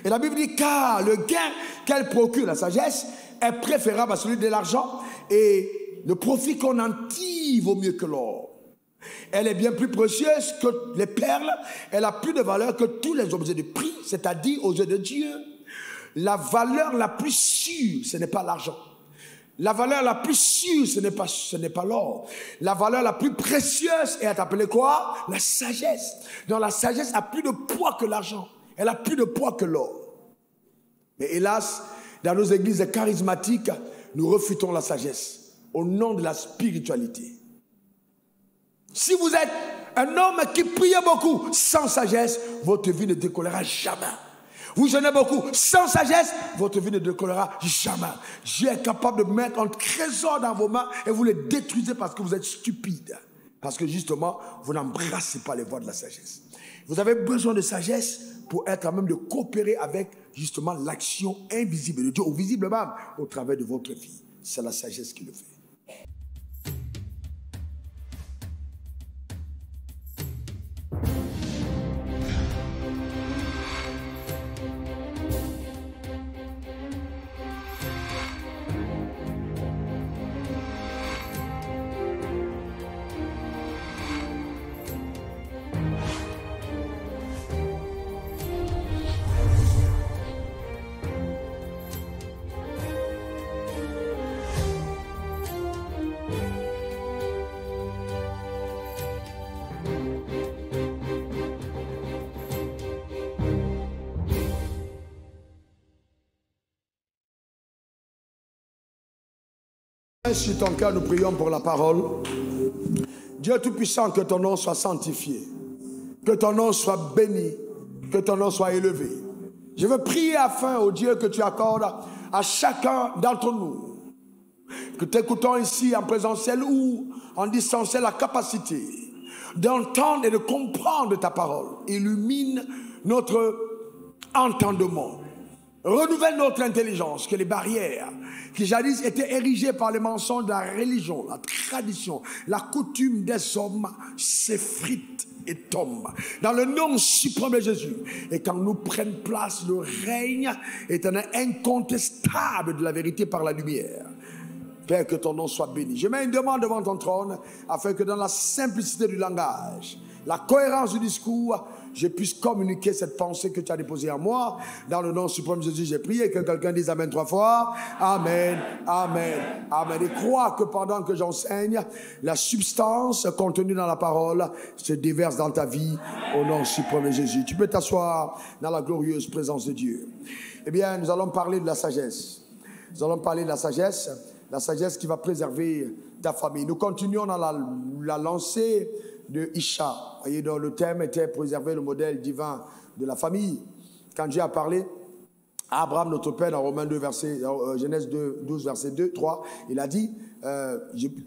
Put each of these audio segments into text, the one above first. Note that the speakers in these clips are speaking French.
Et la Bible dit, car le gain qu'elle procure, la sagesse, est préférable à celui de l'argent, et le profit qu'on en tire vaut mieux que l'or. Elle est bien plus précieuse que les perles, elle a plus de valeur que tous les objets de prix, c'est-à-dire aux yeux de Dieu. La valeur la plus sûre, ce n'est pas l'argent. La valeur la plus sûre, ce n'est pas l'or. La valeur la plus précieuse est appelée quoi? La sagesse. Donc la sagesse a plus de poids que l'argent. Elle a plus de poids que l'or. Mais hélas, dans nos églises charismatiques, nous refutons la sagesse au nom de la spiritualité. Si vous êtes un homme qui prie beaucoup sans sagesse, votre vie ne décollera jamais. Vous jeûnez beaucoup sans sagesse, votre vie ne décollera jamais. Dieu est capable de mettre un trésor dans vos mains et vous le détruisez parce que vous êtes stupide. Parce que justement, vous n'embrassez pas les voies de la sagesse. Vous avez besoin de sagesse pour être à même de coopérer avec justement l'action invisible de Dieu, ou visible même, au travers de votre vie. C'est la sagesse qui le fait. Sur ton cœur, nous prions pour la parole. Dieu Tout-Puissant, que ton nom soit sanctifié, que ton nom soit béni, que ton nom soit élevé. Je veux prier afin, ô Dieu, que tu accordes à chacun d'entre nous, que t'écoutons ici en présentiel ou en distanciel, la capacité d'entendre et de comprendre ta parole. Illumine notre entendement. Renouvelle notre intelligence, que les barrières qui jadis étaient érigées par les mensonges de la religion, la tradition, la coutume des hommes s'effritent et tombent. Dans le nom suprême de Jésus, et quand nous prenne place le règne éternel incontestable de la vérité par la lumière. Père, que ton nom soit béni. Je mets une demande devant ton trône afin que dans la simplicité du langage, la cohérence du discours, je puisse communiquer cette pensée que tu as déposée en moi. Dans le nom suprême de Jésus, j'ai prié. Que quelqu'un dise Amen 3 fois. Amen, Amen, Amen. Et crois que pendant que j'enseigne, la substance contenue dans la parole se déverse dans ta vie au nom suprême de Jésus. Tu peux t'asseoir dans la glorieuse présence de Dieu. Eh bien, nous allons parler de la sagesse. Nous allons parler de la sagesse qui va préserver ta famille. Nous continuons dans la lancée de Isha. Vous voyez, donc le thème était préserver le modèle divin de la famille. Quand Dieu a parlé à Abraham, notre père, dans Romains 2, Genèse 12, verset 2, 3, il a dit,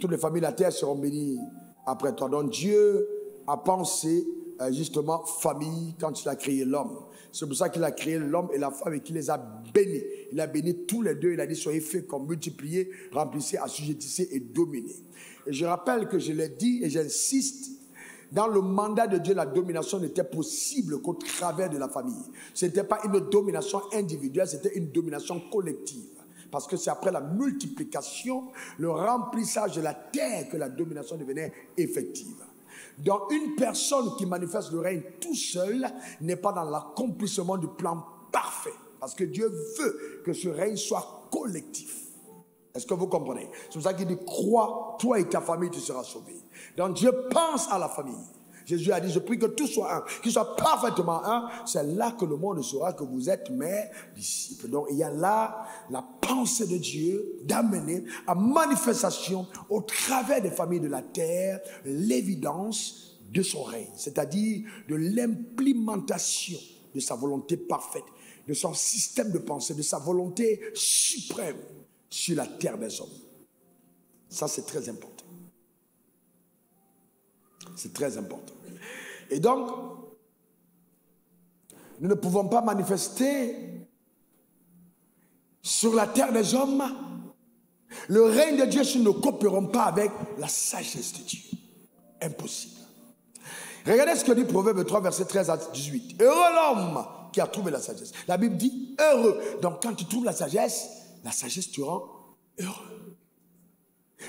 toutes les familles de la terre seront bénies après toi. Donc Dieu a pensé justement famille quand il a créé l'homme. C'est pour ça qu'il a créé l'homme et la femme et qu'il les a bénis. Il a béni tous les deux. Il a dit, soyez féconds, multipliez, remplissez, assujettissez et dominez. Et je rappelle que je l'ai dit et j'insiste, dans le mandat de Dieu, la domination n'était possible qu'au travers de la famille. Ce n'était pas une domination individuelle, c'était une domination collective. Parce que c'est après la multiplication, le remplissage de la terre que la domination devenait effective. Donc une personne qui manifeste le règne tout seul n'est pas dans l'accomplissement du plan parfait. Parce que Dieu veut que ce règne soit collectif. Est-ce que vous comprenez? C'est pour ça qu'il dit, crois, toi et ta famille, tu seras sauvé. Donc Dieu pense à la famille. Jésus a dit, je prie que tout soit un, qu'il soit parfaitement un. C'est là que le monde saura que vous êtes mes disciples. Donc il y a là la pensée de Dieu d'amener à manifestation au travers des familles de la terre l'évidence de son règne. C'est-à-dire de l'implémentation de sa volonté parfaite, de son système de pensée, de sa volonté suprême sur la terre des hommes. Ça, c'est très important. C'est très important. Et donc, nous ne pouvons pas manifester sur la terre des hommes le règne de Dieu si nous ne coopérons pas avec la sagesse de Dieu. Impossible. Regardez ce que dit Proverbe 3, verset 13 à 18. Heureux l'homme qui a trouvé la sagesse. La Bible dit heureux. Donc quand tu trouves la sagesse te rend heureux.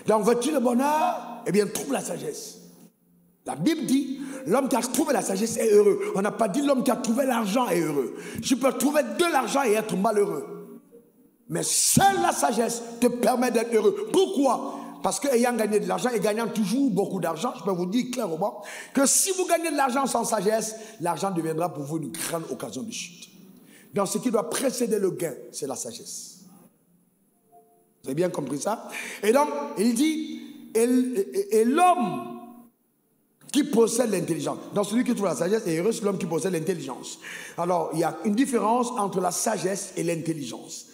Donc veux-tu le bonheur? Eh bien, trouve la sagesse. La Bible dit, l'homme qui a trouvé la sagesse est heureux. On n'a pas dit l'homme qui a trouvé l'argent est heureux. Tu peux trouver de l'argent et être malheureux. Mais seule la sagesse te permet d'être heureux. Pourquoi? Parce qu'ayant gagné de l'argent et gagnant toujours beaucoup d'argent, je peux vous dire clairement que si vous gagnez de l'argent sans sagesse, l'argent deviendra pour vous une grande occasion de chute. Donc ce qui doit précéder le gain, c'est la sagesse. Vous avez bien compris ça? Et donc, il dit, et l'homme qui possède l'intelligence. Donc celui qui trouve la sagesse est heureux, c'est l'homme qui possède l'intelligence. Alors, il y a une différence entre la sagesse et l'intelligence.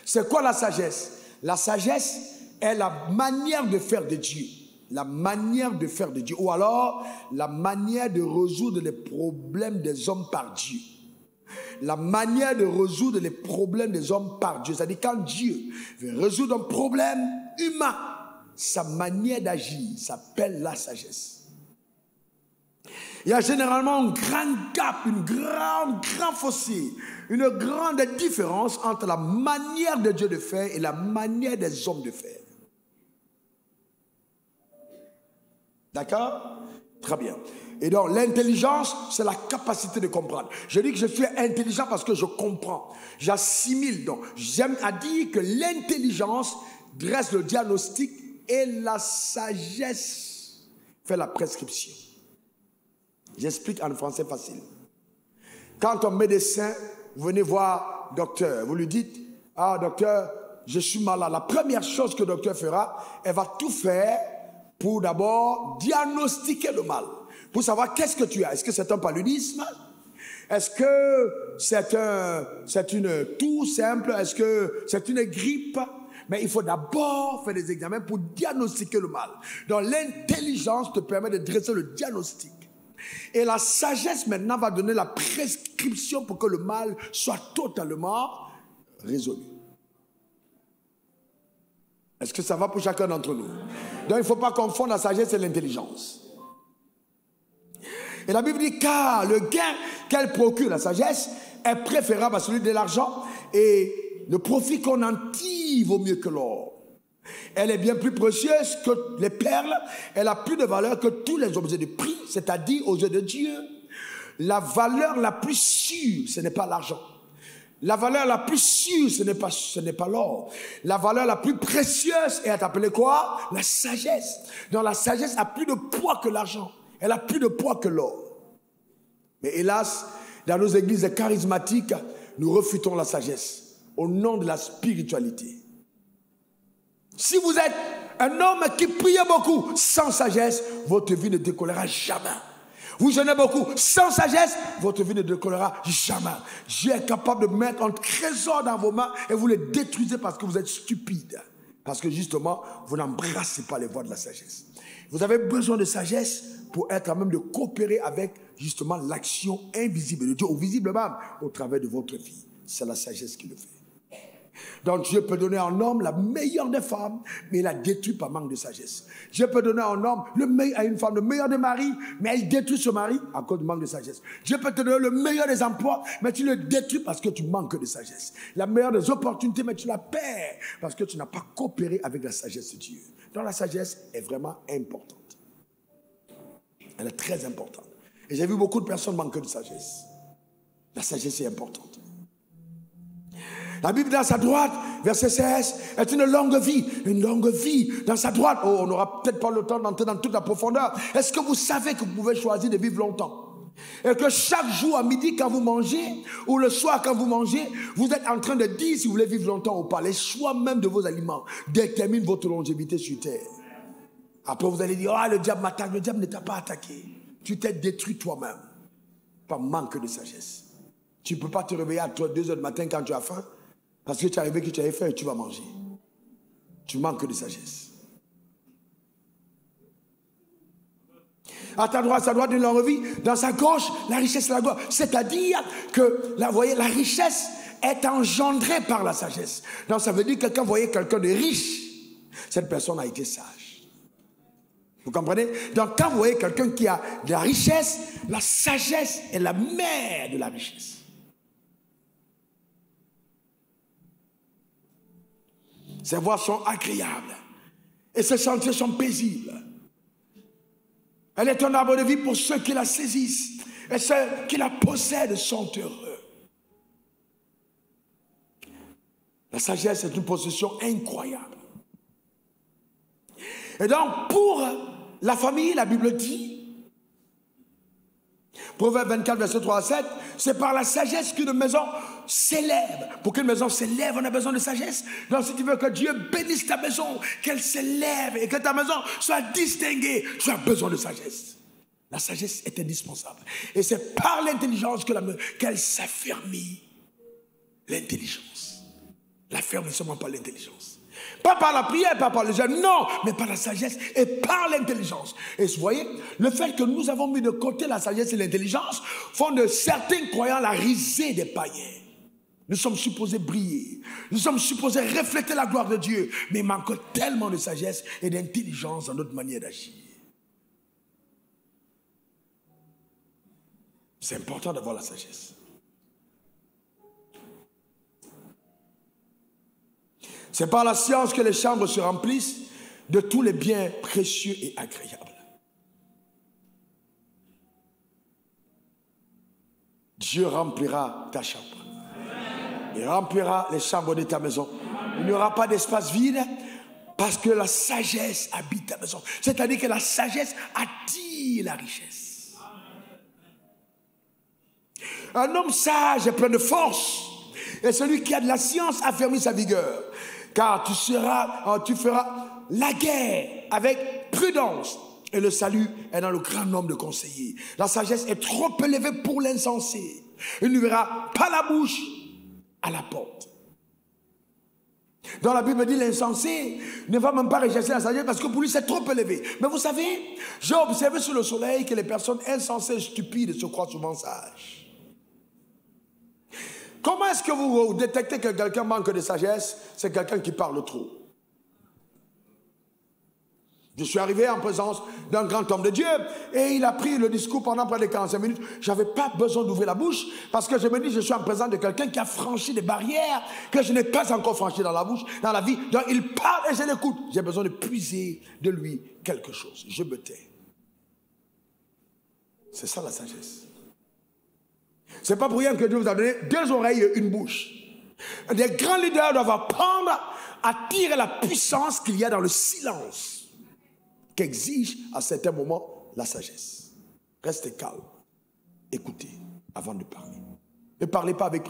C'est quoi la sagesse? La sagesse est la manière de faire de Dieu. La manière de faire de Dieu. Ou alors, la manière de résoudre les problèmes des hommes par Dieu. La manière de résoudre les problèmes des hommes par Dieu. C'est-à-dire quand Dieu veut résoudre un problème humain, sa manière d'agir s'appelle la sagesse. Il y a généralement un grand gap, grand fossé, une grande différence entre la manière de Dieu de faire et la manière des hommes de faire. D'accord? Très bien. Et donc l'intelligence, c'est la capacité de comprendre. Je dis que je suis intelligent parce que je comprends. J'assimile donc. J'aime à dire que l'intelligence dresse le diagnostic et la sagesse fait la prescription. J'explique en français facile. Quand un médecin, vous venez voir docteur, vous lui dites, ah docteur, je suis malade. La première chose que le docteur fera, elle va tout faire pour d'abord diagnostiquer le mal. Pour savoir qu'est-ce que tu as. Est-ce que c'est un paludisme? Est-ce que c'est une toux simple? Est-ce que c'est une grippe? Mais il faut d'abord faire des examens pour diagnostiquer le mal. Donc l'intelligence te permet de dresser le diagnostic. Et la sagesse maintenant va donner la prescription pour que le mal soit totalement résolu. Est-ce que ça va pour chacun d'entre nous? Donc il ne faut pas confondre la sagesse et l'intelligence. Et la Bible dit, car le gain qu'elle procure, la sagesse, est préférable à celui de l'argent, et le profit qu'on en tire vaut mieux que l'or. Elle est bien plus précieuse que les perles, elle a plus de valeur que tous les objets de prix, c'est-à-dire aux yeux de Dieu. La valeur la plus sûre, ce n'est pas l'argent. La valeur la plus sûre, ce n'est pas l'or. La valeur la plus précieuse est appelée quoi? La sagesse. Donc la sagesse a plus de poids que l'argent. Elle a plus de poids que l'or. Mais hélas, dans nos églises charismatiques, nous refusons la sagesse au nom de la spiritualité. Si vous êtes un homme qui prie beaucoup sans sagesse, votre vie ne décollera jamais. Vous jeûnez beaucoup sans sagesse, votre vie ne décollera jamais. Dieu est capable de mettre un trésor dans vos mains et vous le détruisez parce que vous êtes stupide. Parce que justement, vous n'embrassez pas les voies de la sagesse. Vous avez besoin de sagesse pour être à même de coopérer avec justement l'action invisible de Dieu, ou visible même, au travers de votre vie. C'est la sagesse qui le fait. Donc Dieu peut donner à un homme la meilleure des femmes, mais il la détruit par manque de sagesse. Dieu peut donner à un homme, à une femme, le meilleur des maris, mais elle détruit ce mari à cause du manque de sagesse. Dieu peut te donner le meilleur des emplois, mais tu le détruis parce que tu manques de sagesse. La meilleure des opportunités, mais tu la perds parce que tu n'as pas coopéré avec la sagesse de Dieu. Donc la sagesse est vraiment importante. Elle est très importante. Et j'ai vu beaucoup de personnes manquer de sagesse. La sagesse est importante. La Bible dans sa droite, verset 16, est une longue vie dans sa droite. Oh, on n'aura peut-être pas le temps d'entrer dans toute la profondeur. Est-ce que vous savez que vous pouvez choisir de vivre longtemps? Et que chaque jour à midi quand vous mangez, ou le soir quand vous mangez, vous êtes en train de dire si vous voulez vivre longtemps ou pas. Les choix même de vos aliments déterminent votre longévité sur terre. Après vous allez dire, ah, le diable m'attaque. Le diable ne t'a pas attaqué. Tu t'es détruit toi-même par manque de sagesse. Tu ne peux pas te réveiller à 2 heures du matin quand tu as faim. Parce que tu es arrivé que tu avais faim et tu vas manger. Tu manques de sagesse. À ta droite, sa droite, une longue vie. Dans sa gauche, la richesse et la gloire. C'est-à-dire que, là, vous voyez, la richesse est engendrée par la sagesse. Donc ça veut dire que quand vous voyez quelqu'un de riche, cette personne a été sage. Vous comprenez? Donc quand vous voyez quelqu'un qui a de la richesse, la sagesse est la mère de la richesse. Ses voies sont agréables. Et ses sentiers sont paisibles. Elle est un arbre de vie pour ceux qui la saisissent. Et ceux qui la possèdent sont heureux. La sagesse est une possession incroyable. Et donc, pour la famille, la Bible dit, Proverbe 24, verset 3 à 7, c'est par la sagesse qu'une maison s'élève. Pour qu'une maison s'élève, on a besoin de sagesse. Donc, si tu veux que Dieu bénisse ta maison, qu'elle s'élève et que ta maison soit distinguée, tu as besoin de sagesse. La sagesse est indispensable. Et c'est par l'intelligence qu'elle s'affermit. L'intelligence. L'affermissement par l'intelligence. Pas par la prière, pas par le jeûne, non, mais par la sagesse et par l'intelligence. Et vous voyez, le fait que nous avons mis de côté la sagesse et l'intelligence font de certains croyants la risée des païens. Nous sommes supposés briller, nous sommes supposés refléter la gloire de Dieu, mais il manque tellement de sagesse et d'intelligence dans notre manière d'agir. C'est important d'avoir la sagesse. C'est par la science que les chambres se remplissent de tous les biens précieux et agréables. Dieu remplira ta chambre. Il remplira les chambres de ta maison. Il n'y aura pas d'espace vide parce que la sagesse habite ta maison. C'est-à-dire que la sagesse attire la richesse. Un homme sage est plein de force. Et celui qui a de la science affermit sa vigueur. Car tu feras la guerre avec prudence. Et le salut est dans le grand nombre de conseillers. La sagesse est trop élevée pour l'insensé. Il ne verra pas la bouche à la porte. Dans la Bible dit l'insensé ne va même pas rechercher la sagesse parce que pour lui c'est trop élevé. Mais vous savez, j'ai observé sur le soleil que les personnes insensées et stupides se croient souvent sages. Comment est-ce que vous détectez que quelqu'un manque de sagesse? C'est quelqu'un qui parle trop. Je suis arrivé en présence d'un grand homme de Dieu et il a pris le discours pendant près de 45 minutes. Je n'avais pas besoin d'ouvrir la bouche parce que je me dis je suis en présence de quelqu'un qui a franchi des barrières que je n'ai pas encore franchies dans la vie. Donc il parle et je l'écoute. J'ai besoin de puiser de lui quelque chose. Je me tais. C'est ça la sagesse. C'est pas pour rien que Dieu vous a donné 2 oreilles et une bouche. Des grands leaders doivent apprendre à tirer la puissance qu'il y a dans le silence qu'exige à certains moments la sagesse. Restez calme. Écoutez avant de parler. Ne parlez pas avec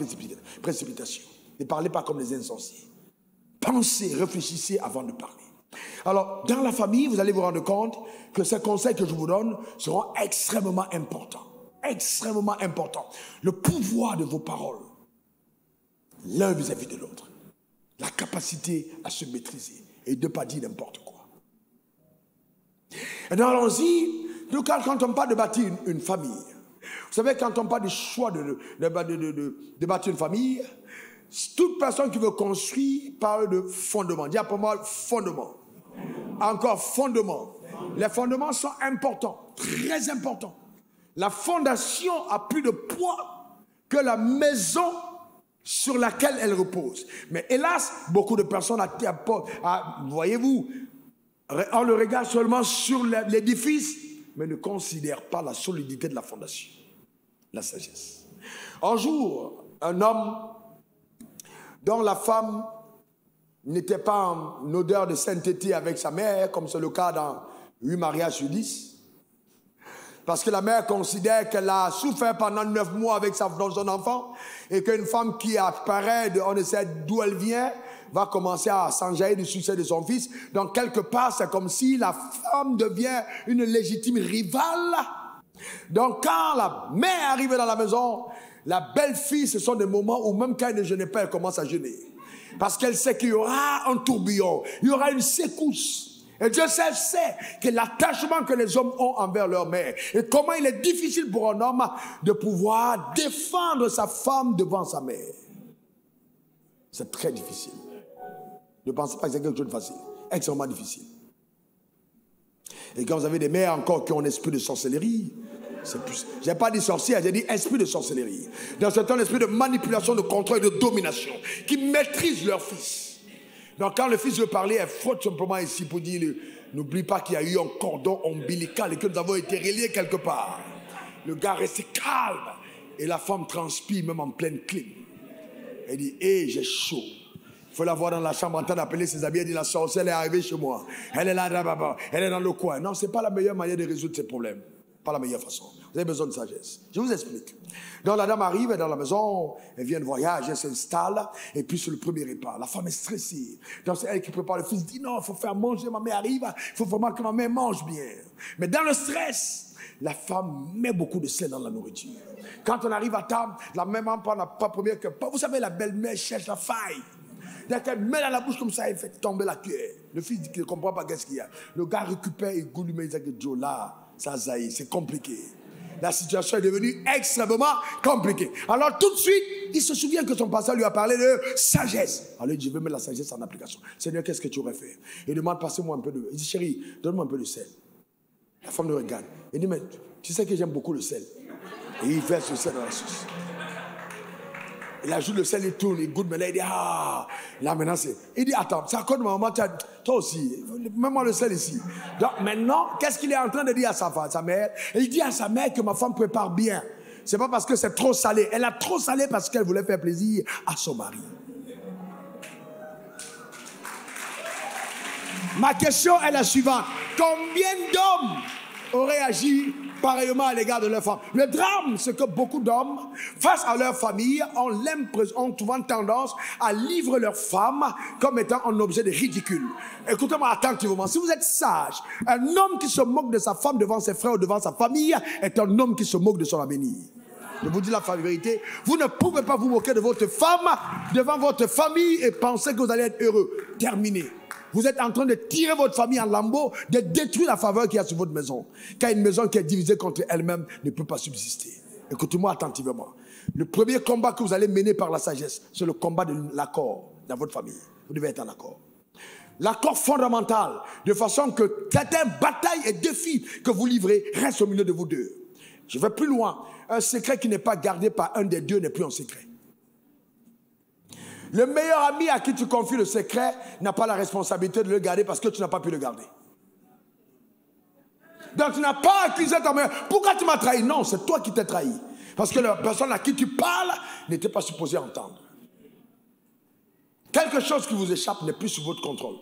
précipitation. Ne parlez pas comme les insensés. Pensez, réfléchissez avant de parler. Alors, dans la famille, vous allez vous rendre compte que ces conseils que je vous donne seront extrêmement importants. Extrêmement important. Le pouvoir de vos paroles, l'un vis-à-vis de l'autre, la capacité à se maîtriser et de ne pas dire n'importe quoi. Et donc allons-y, quand on parle de bâtir une famille, vous savez, quand on parle du choix de bâtir une famille, toute personne qui veut construire parle de fondement. Dis pour moi fondement. Encore fondement. Les fondements sont importants, très importants. La fondation a plus de poids que la maison sur laquelle elle repose. Mais hélas, beaucoup de personnes, voyez-vous, on le regarde seulement sur l'édifice, mais ne considèrent pas la solidité de la fondation, la sagesse. Un jour, un homme dont la femme n'était pas en odeur de sainteté avec sa mère, comme c'est le cas dans 8 mariages sur 10, parce que la mère considère qu'elle a souffert pendant 9 mois avec son enfant et qu'une femme qui apparaît, on ne sait d'où elle vient, va commencer à s'enjailler du succès de son fils. Donc quelque part, c'est comme si la femme devient une légitime rivale. Donc quand la mère arrive dans la maison, la belle-fille, ce sont des moments où même quand elle ne jeûne pas, elle commence à jeûner. Parce qu'elle sait qu'il y aura un tourbillon, il y aura une secousse. Et Dieu sait que l'attachement que les hommes ont envers leur mère et comment il est difficile pour un homme de pouvoir défendre sa femme devant sa mère. C'est très difficile. Ne pensez pas que c'est quelque chose de facile. Extrêmement difficile. Et quand vous avez des mères encore qui ont un esprit de sorcellerie, c'est plus... Je n'ai pas dit sorcière, j'ai dit esprit de sorcellerie. Donc c'est un esprit de manipulation, de contrôle et de domination qui maîtrise leur fils. Donc quand le fils veut parler, elle frotte simplement ici pour dire, n'oublie pas qu'il y a eu un cordon ombilical et que nous avons été reliés quelque part. Le gars reste calme et la femme transpire même en pleine clim. Elle dit, hé, j'ai chaud. Il faut la voir dans la chambre en train d'appeler ses amis. Elle dit, la sorcière est arrivée chez moi. Elle est là, elle est dans le coin. Non, ce n'est pas la meilleure manière de résoudre ces problèmes. Pas la meilleure façon. Vous avez besoin de sagesse. Je vous explique. Donc la dame arrive dans la maison, elle vient de voyage, elle s'installe, et puis sur le premier repas, la femme est stressée. Donc c'est elle qui prépare le fils, dit non, il faut faire manger, ma mère arrive, il faut vraiment que ma mère mange bien. Mais dans le stress, la femme met beaucoup de sel dans la nourriture. Quand on arrive à table, la maman n'a pas première que pas. Vous savez, la belle-mère cherche la faille. Donc elle met dans la bouche comme ça, elle fait tomber la cuillère. Le fils dit qu'il ne comprend pas qu'est-ce qu'il y a. Le gars récupère et goûte, lui dit que Joe là, ça zaïe, c'est compliqué. La situation est devenue extrêmement compliquée. Alors tout de suite, il se souvient que son pasteur lui a parlé de sagesse. Alors il dit, je vais mettre la sagesse en application. Seigneur, qu'est-ce que tu aurais fait? Il demande, passez-moi un peu de... Il dit, chérie, donne-moi un peu de sel. La femme le regarde. Il dit, mais tu sais que j'aime beaucoup le sel. Et il verse le sel dans la sauce. Il ajoute le sel, il tourne, il goûte, mais là il dit, ah, là maintenant c'est... Il dit, attends, c'est à cause de ma maman, toi aussi, mets-moi le sel ici. Donc maintenant, qu'est-ce qu'il est en train de dire à sa mère? Il dit à sa mère que ma femme prépare bien. C'est pas parce que c'est trop salé. Elle a trop salé parce qu'elle voulait faire plaisir à son mari. Ma question est la suivante. Combien d'hommes auraient agi pareillement à l'égard de leur femme? Le drame, c'est que beaucoup d'hommes, face à leur famille, ont souvent tendance à livrer leur femme comme étant un objet de ridicule. Écoutez-moi attentivement. Si vous êtes sage, un homme qui se moque de sa femme devant ses frères ou devant sa famille est un homme qui se moque de son avenir. Je vous dis la vérité, vous ne pouvez pas vous moquer de votre femme devant votre famille et penser que vous allez être heureux. Terminé. Vous êtes en train de tirer votre famille en lambeaux, de détruire la faveur qu'il y a sur votre maison. Car une maison qui est divisée contre elle-même ne peut pas subsister. Écoutez-moi attentivement. Le premier combat que vous allez mener par la sagesse, c'est le combat de l'accord dans votre famille. Vous devez être en accord. L'accord fondamental, de façon que certaines batailles et défis que vous livrez restent au milieu de vous deux. Je vais plus loin. Un secret qui n'est pas gardé par un des deux n'est plus un secret. Le meilleur ami à qui tu confies le secret n'a pas la responsabilité de le garder parce que tu n'as pas pu le garder. Donc tu n'as pas accusé ta mère. Pourquoi tu m'as trahi? Non, c'est toi qui t'es trahi. Parce que la personne à qui tu parles n'était pas supposée entendre. Quelque chose qui vous échappe n'est plus sous votre contrôle.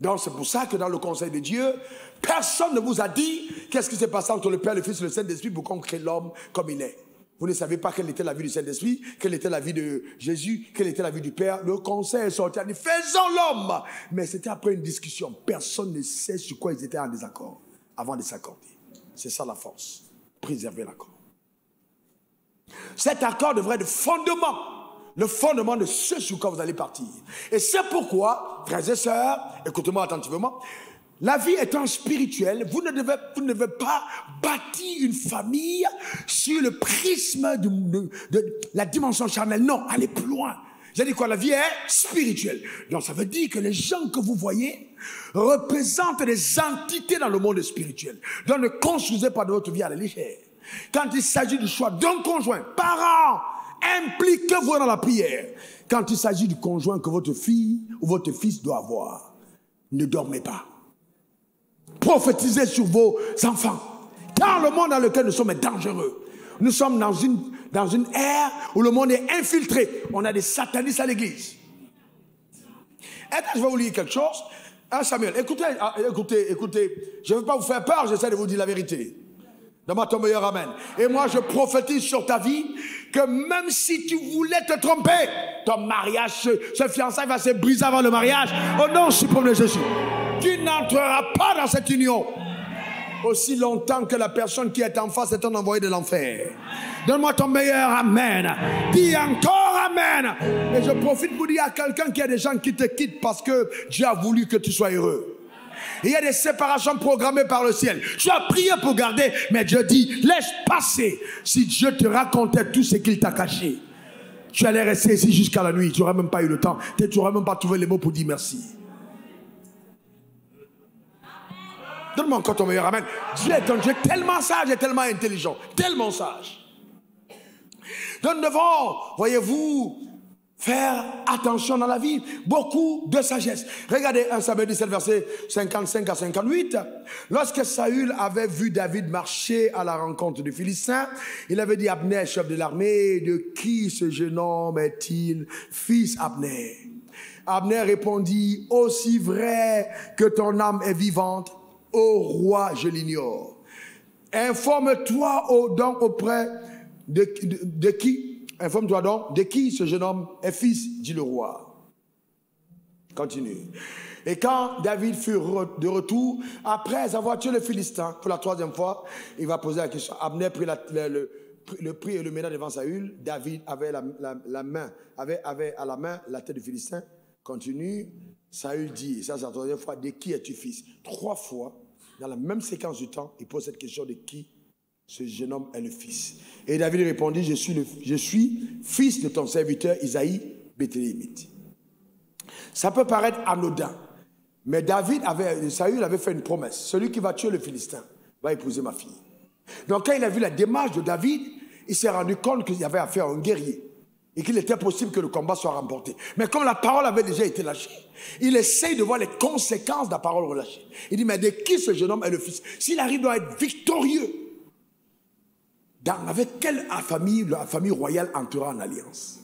Donc c'est pour ça que dans le conseil de Dieu, personne ne vous a dit qu'est-ce qui s'est passé entre le Père, le Fils et le Saint-Esprit pour qu'on crée l'homme comme il est. Vous ne savez pas quelle était la vie du Saint-Esprit, quelle était la vie de Jésus, quelle était la vie du Père. Le conseil est sorti, il a dit, faisons l'homme. Mais c'était après une discussion. Personne ne sait sur quoi ils étaient en désaccord avant de s'accorder. C'est ça la force. Préserver l'accord. Cet accord devrait être le fondement de ce sur quoi vous allez partir. Et c'est pourquoi, frères et sœurs, écoutez-moi attentivement, la vie étant spirituelle, vous ne devez pas bâtir une famille sur le prisme de la dimension charnelle. Non, allez plus loin. J'ai dit quoi? La vie est spirituelle. Donc ça veut dire que les gens que vous voyez représentent des entités dans le monde spirituel. Donc ne construisez pas de votre vie à la légère. Quand il s'agit du choix d'un conjoint, parents, impliquez-vous dans la prière. Quand il s'agit du conjoint que votre fille ou votre fils doit avoir, ne dormez pas. Prophétisez sur vos enfants. Car le monde dans lequel nous sommes est dangereux. Nous sommes dans une ère où le monde est infiltré. On a des satanistes à l'église. Et je vais vous lire quelque chose. Hein, Samuel, écoutez. Je ne veux pas vous faire peur, j'essaie de vous dire la vérité. Donne-moi ton meilleur amen. Et moi, je prophétise sur ta vie que même si tu voulais te tromper, ton mariage, ce fiançailles va se briser avant le mariage. Au nom suprême de Jésus. Tu n'entreras pas dans cette union aussi longtemps que la personne qui est en face est un envoyé de l'enfer. Donne-moi ton meilleur amen. Dis encore amen. Et je profite pour dire à quelqu'un qu'il y a des gens qui te quittent parce que Dieu a voulu que tu sois heureux. Il y a des séparations programmées par le ciel. Tu as prié pour garder, mais Dieu dit, laisse passer. Si Dieu te racontait tout ce qu'il t'a caché, tu allais rester ici jusqu'à la nuit. Tu n'aurais même pas eu le temps. Tu n'aurais même pas trouvé les mots pour dire merci. Donne-moi encore ton meilleur amen. Dieu est un Dieu tellement sage et tellement intelligent. Tellement sage. Donc nous devons, voyez-vous, faire attention dans la vie, beaucoup de sagesse. Regardez 1 Samuel 17, verset 55 à 58. Lorsque Saül avait vu David marcher à la rencontre du Philistin, il avait dit à Abner, chef de l'armée, de qui ce jeune homme est-il, fils Abner? Abner répondit, aussi vrai que ton âme est vivante, ô roi, je l'ignore. Informe-toi donc auprès de qui? Informe-toi donc de qui ce jeune homme est fils, dit le roi. Continue. Et quand David fut de retour, après avoir tué le Philistin pour la 3e fois, il va poser la question. Abner prit le prix et le mena devant Saül. David avait avait à la main la tête du Philistin. Continue. Saül dit, ça c'est la 3e fois, de qui es-tu fils? 3 fois, dans la même séquence du temps, il pose cette question de qui ce jeune homme est le fils. Et David répondit, je suis fils de ton serviteur Isaïe, Béthélémite. Ça peut paraître anodin, mais Saül avait fait une promesse. Celui qui va tuer le Philistin va épouser ma fille. Donc quand il a vu la démarche de David, il s'est rendu compte qu'il y avait affaire à un guerrier et qu'il était possible que le combat soit remporté. Mais comme la parole avait déjà été lâchée, il essaye de voir les conséquences de la parole relâchée. Il dit, mais de qui ce jeune homme est le fils? S'il arrive à être victorieux, avec quelle famille la famille royale entrera en alliance?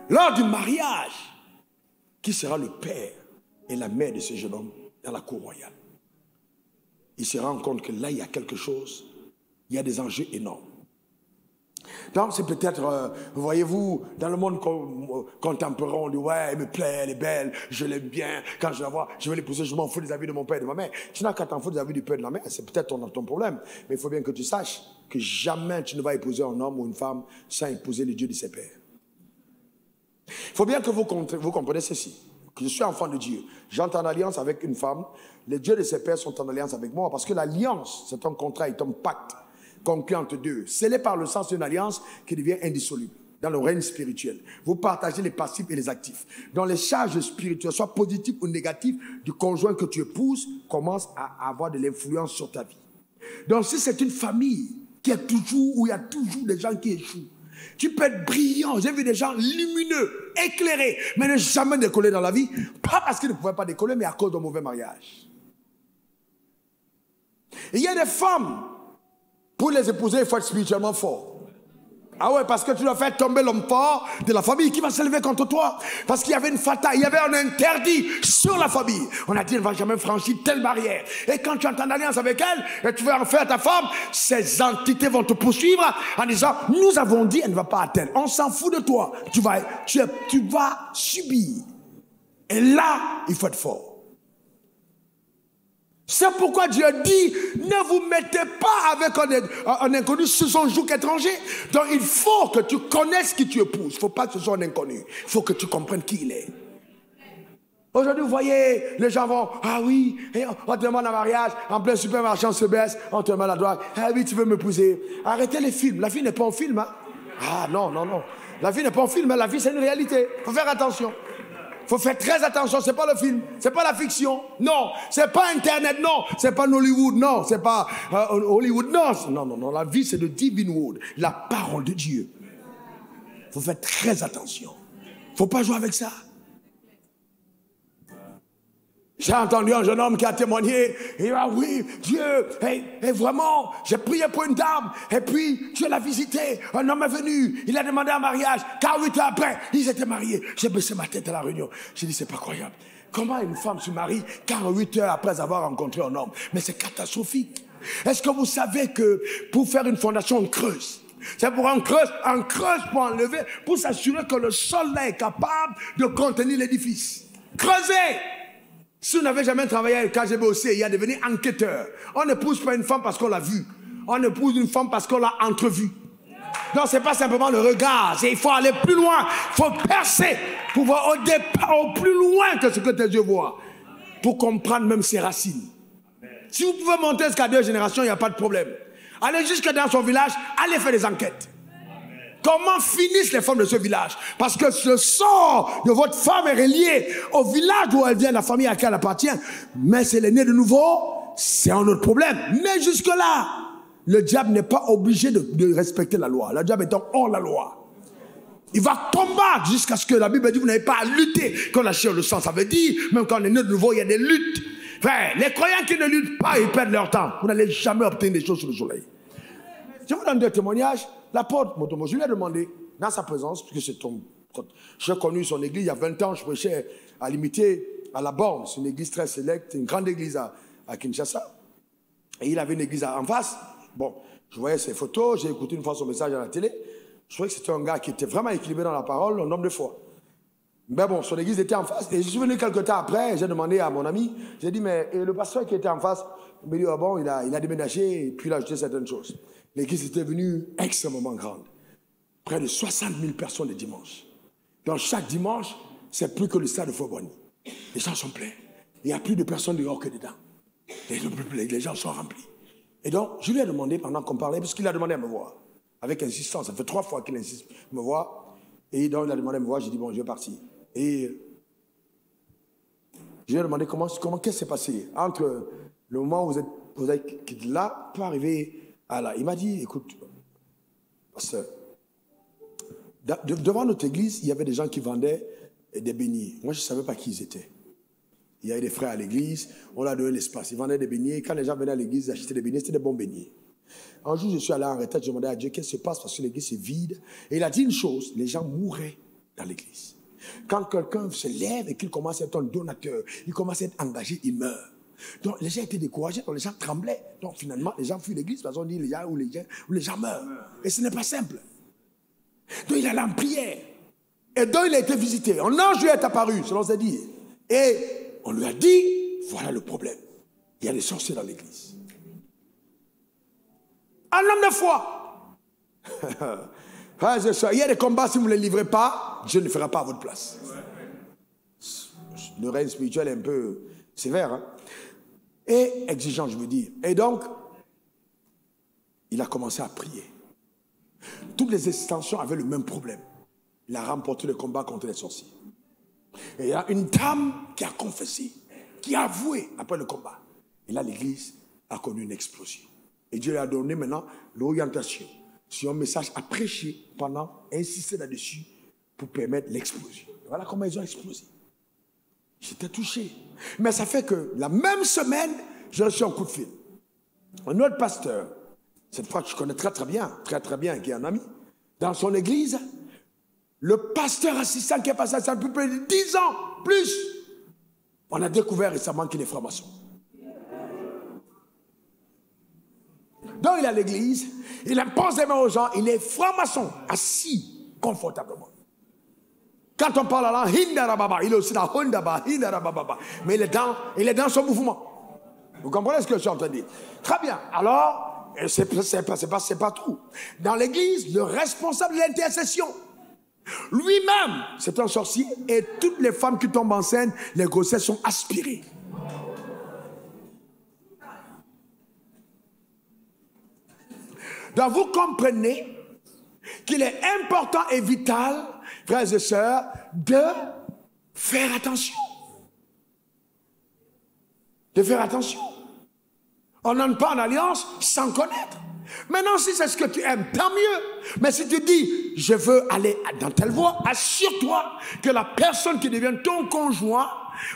Lors du mariage, qui sera le père et la mère de ce jeune homme dans la cour royale? Il se rend compte que là, il y a quelque chose, il y a des enjeux énormes. Donc, c'est peut-être, voyez-vous, dans le monde contemporain, on dit, ouais, elle me plaît, elle est belle, je l'aime bien, quand je la vois, je vais l'épouser, je m'en fous des avis de mon père et de ma mère. Tu n'as qu'à t'en foutre des avis du père et de la mère, c'est peut-être ton problème. Mais il faut bien que tu saches que jamais tu ne vas épouser un homme ou une femme sans épouser le Dieu de ses pères. Il faut bien que vous compreniez ceci, que je suis enfant de Dieu. J'entre en alliance avec une femme, les dieux de ses pères sont en alliance avec moi, parce que l'alliance, c'est un contrat, c'est un pacte conclu entre deux, scellé par le sens d'une alliance qui devient indissoluble dans le règne spirituel. Vous partagez les passifs et les actifs. Dans les charges spirituelles, soit positives ou négatives, du conjoint que tu épouses commence à avoir de l'influence sur ta vie. Donc si c'est une famille qui est toujours, où il y a toujours des gens qui échouent, tu peux être brillant. J'ai vu des gens lumineux, éclairés, mais ne jamais décoller dans la vie, pas parce qu'ils ne pouvaient pas décoller, mais à cause d'un mauvais mariage. Et il y a des femmes, pour les épouser, il faut être spirituellement fort. Ah ouais, parce que tu dois faire tomber l'homme fort de la famille qui va s'élever contre toi. Parce qu'il y avait une fatale, il y avait un interdit sur la famille. On a dit, elle ne va jamais franchir telle barrière. Et quand tu entends en alliance avec elle, et tu veux en faire ta femme, ces entités vont te poursuivre en disant, nous avons dit, elle ne va pas atteindre. On s'en fout de toi. Tu vas subir. Et là, il faut être fort. C'est pourquoi Dieu dit, ne vous mettez pas avec un inconnu sous son joug étranger. Donc il faut que tu connaisses qui tu épouses. Il ne faut pas que ce soit un inconnu. Il faut que tu comprennes qui il est. Aujourd'hui, vous voyez, les gens vont, ah oui, on te demande un mariage, en plein supermarché, on se baisse, on te demande la droite, ah oui, tu veux m'épouser. Arrêtez les films. La vie n'est pas un film. Hein? Ah non, non, non. La vie n'est pas un film, hein? La vie c'est une réalité. Il faut faire attention. Il faut faire très attention, c'est pas le film, c'est pas la fiction, non, c'est pas Internet, non, c'est pas Hollywood, non, c'est pas Hollywood, non, non, non, non, la vie c'est le Divine Word, la parole de Dieu. Il faut faire très attention, il ne faut pas jouer avec ça. J'ai entendu un jeune homme qui a témoigné, il dit, ah oui, Dieu, et vraiment, j'ai prié pour une dame, et puis Dieu l'a visité, un homme est venu, il a demandé un mariage, 48 heures après, ils étaient mariés. J'ai baissé ma tête à la réunion, j'ai dit, c'est pas croyable. Comment une femme se marie 48 heures après avoir rencontré un homme? Mais c'est catastrophique. Est-ce que vous savez que pour faire une fondation, on creuse? C'est pour un creuse pour enlever, pour s'assurer que le sol là est capable de contenir l'édifice. Creusez! Si vous n'avez jamais travaillé avec KGB aussi, il y a devenu enquêteur. On n'épouse pas une femme parce qu'on l'a vue. On épouse une femme parce qu'on l'a entrevue. Donc ce n'est pas simplement le regard. Il faut aller plus loin. Il faut percer pour voir au plus loin que ce que tes yeux voient. Pour comprendre même ses racines. Si vous pouvez monter jusqu'à 2 générations, il n'y a pas de problème. Allez jusque dans son village, allez faire des enquêtes. Comment finissent les femmes de ce village? Parce que le sort de votre femme est relié au village où elle vient, la famille à laquelle elle appartient. Mais c'est l'aîné de nouveau, c'est un autre problème. Mais jusque-là, le diable n'est pas obligé de respecter la loi. Le diable étant hors la loi. Il va combattre jusqu'à ce que la Bible dit vous n'avez pas à lutter contre la chair et le sang. Ça veut dire, même quand on est né de nouveau, il y a des luttes. Frère, les croyants qui ne luttent pas, ils perdent leur temps. Vous n'allez jamais obtenir des choses sur le soleil. Je vous donne deux témoignages. L'apôtre Motomo, je lui ai demandé, dans sa présence, puisque c'est ton... J'ai connu son église il y a 20 ans, je prêchais à l'imiter à la Borne. C'est une église très sélecte, une grande église à Kinshasa. Et il avait une église en face. Bon, je voyais ses photos, j'ai écouté une fois son message à la télé. Je trouvais que c'était un gars qui était vraiment équilibré dans la parole, un homme de foi. Mais bon, son église était en face. Et je suis venu quelques temps après, j'ai demandé à mon ami, j'ai dit, mais le pasteur qui était en face, il m'a dit, ah bon, il a déménagé, et puis il a ajouté certaines choses. L'église était devenue extrêmement grande. Près de 60 000 personnes le dimanche. Donc chaque dimanche, c'est plus que le stade de Fort-Boigny. Les gens sont pleins. Il n'y a plus de personnes dehors que dedans. Les gens sont remplis. Et donc, je lui ai demandé pendant qu'on parlait, parce qu'il a demandé à me voir. Avec insistance, ça fait 3 fois qu'il insiste à me voir. Et donc, il a demandé à me voir, j'ai dit, bon, je vais partir. Et je lui ai demandé qu'est-ce qui s'est passé entre le moment où vous êtes là pour arriver à là. Il m'a dit, écoute, pasteur, devant notre église, il y avait des gens qui vendaient des beignets. Moi, je ne savais pas qui ils étaient. Il y avait des frères à l'église, on leur a donné l'espace. Ils vendaient des beignets. Quand les gens venaient à l'église acheter des beignets, c'était des bons beignets. Un jour, je suis allé en retraite, je demandais à Dieu qu'est-ce qui se passe parce que l'église est vide. Et il a dit une chose, les gens mouraient dans l'église. Quand quelqu'un se lève et qu'il commence à être un donateur, il commence à être engagé, il meurt. Donc les gens étaient découragés, donc les gens tremblaient. Donc finalement, les gens fuient l'église parce qu'on dit les gens meurent. Et ce n'est pas simple. Donc il allait en prière. Et donc il a été visité. Un ange lui est apparu, selon ses dires. Et on lui a dit, voilà le problème. Il y a des sorciers dans l'église. Un homme de foi. Il y a des combats, si vous ne les livrez pas, Dieu ne fera pas à votre place. Le règne spirituel est un peu sévère. Hein? Et exigeant, je veux dire. Et donc, il a commencé à prier. Toutes les extensions avaient le même problème. Il a remporté le combat contre les sorciers. Et il y a une dame qui a confessé, qui a avoué après le combat. Et là, l'église a connu une explosion. Et Dieu lui a donné maintenant l'orientation sur un message à prêcher pendant, insister là-dessus pour permettre l'explosion. Voilà comment ils ont explosé. J'étais touché. Mais ça fait que la même semaine, j'ai reçu un coup de fil. Un autre pasteur, cette fois que je connais très bien, qui est un ami, dans son église, le pasteur assistant qui est passé à ça depuis plus de 10 ans, plus, on a découvert récemment qu'il est franc-maçon. Donc il est à l'église, il impose des mains aux gens, il est franc-maçon, assis confortablement. Quand on parle à l'an, il est aussi dans Hondaba, mais il est dans son mouvement. Vous comprenez ce que je suis en train de dire? Très bien. Alors, c'est pas tout. Dans l'église, le responsable de l'intercession, lui-même, c'est un sorcier, et toutes les femmes qui tombent enceintes, les grossesses sont aspirées. Donc vous comprenez qu'il est important et vital, frères et sœurs, de faire attention. De faire attention. On n'entre pas en alliance sans connaître. Maintenant, si c'est ce que tu aimes, tant mieux. Mais si tu dis, je veux aller dans telle voie, assure-toi que la personne qui devient ton conjoint,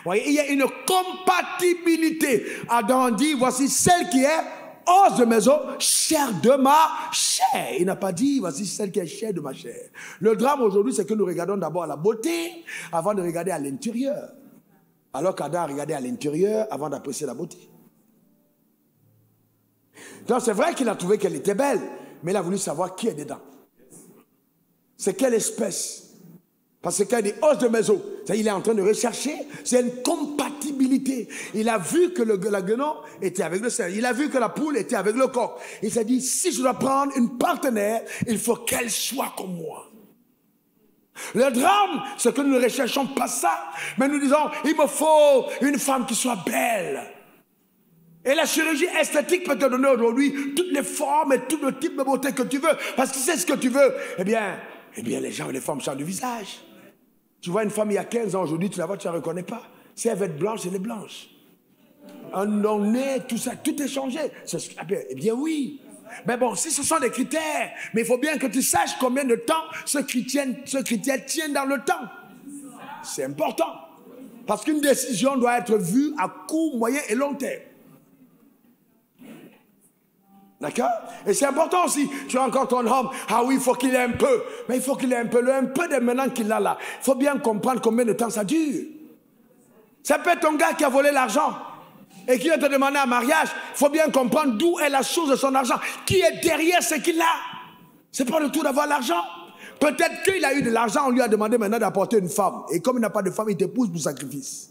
voyez, il y a une compatibilité. Adam dit, voici celle qui est os de mes os, chair de ma chair. Il n'a pas dit, voici celle qui est chair de ma chair. Le drame aujourd'hui, c'est que nous regardons d'abord à la beauté avant de regarder à l'intérieur. Alors qu'Adam a regardé à l'intérieur avant d'apprécier la beauté. Donc c'est vrai qu'il a trouvé qu'elle était belle, mais il a voulu savoir qui est dedans. C'est quelle espèce. Parce que quand il dit os de mes os, il est en train de rechercher, c'est une compatibilité. Il a vu que la guenon était avec le cerf. Il a vu que la poule était avec le coq. Il s'est dit, si je dois prendre une partenaire, il faut qu'elle soit comme moi. Le drame, c'est que nous ne recherchons pas ça, mais nous disons, il me faut une femme qui soit belle. Et la chirurgie esthétique peut te donner aujourd'hui toutes les formes et tout le type de beauté que tu veux. Parce que c'est ce que tu veux. Eh bien, les gens et les femmes changent de visage. Tu vois une femme il y a 15 ans, aujourd'hui, tu la vois, tu ne la reconnais pas. Si elle veut être blanche, elle est blanche. Un nez, tout ça, tout est changé. Eh bien oui. Mais bon, si ce sont des critères, mais il faut bien que tu saches combien de temps ce critère tient dans le temps. C'est important. Parce qu'une décision doit être vue à court, moyen et long terme. D'accord? Et c'est important aussi. Tu as encore ton homme. Ah oui, il faut qu'il ait un peu. Mais il faut qu'il ait un peu. Le un peu de maintenant qu'il a là. Il faut bien comprendre combien de temps ça dure. Ça peut être ton gars qui a volé l'argent et qui vient te demander un mariage. Il faut bien comprendre d'où est la source de son argent. Qui est derrière ce qu'il a. C'est pas le tout d'avoir l'argent. Peut-être qu'il a eu de l'argent, on lui a demandé maintenant d'apporter une femme. Et comme il n'a pas de femme, il te pousse pour sacrifice.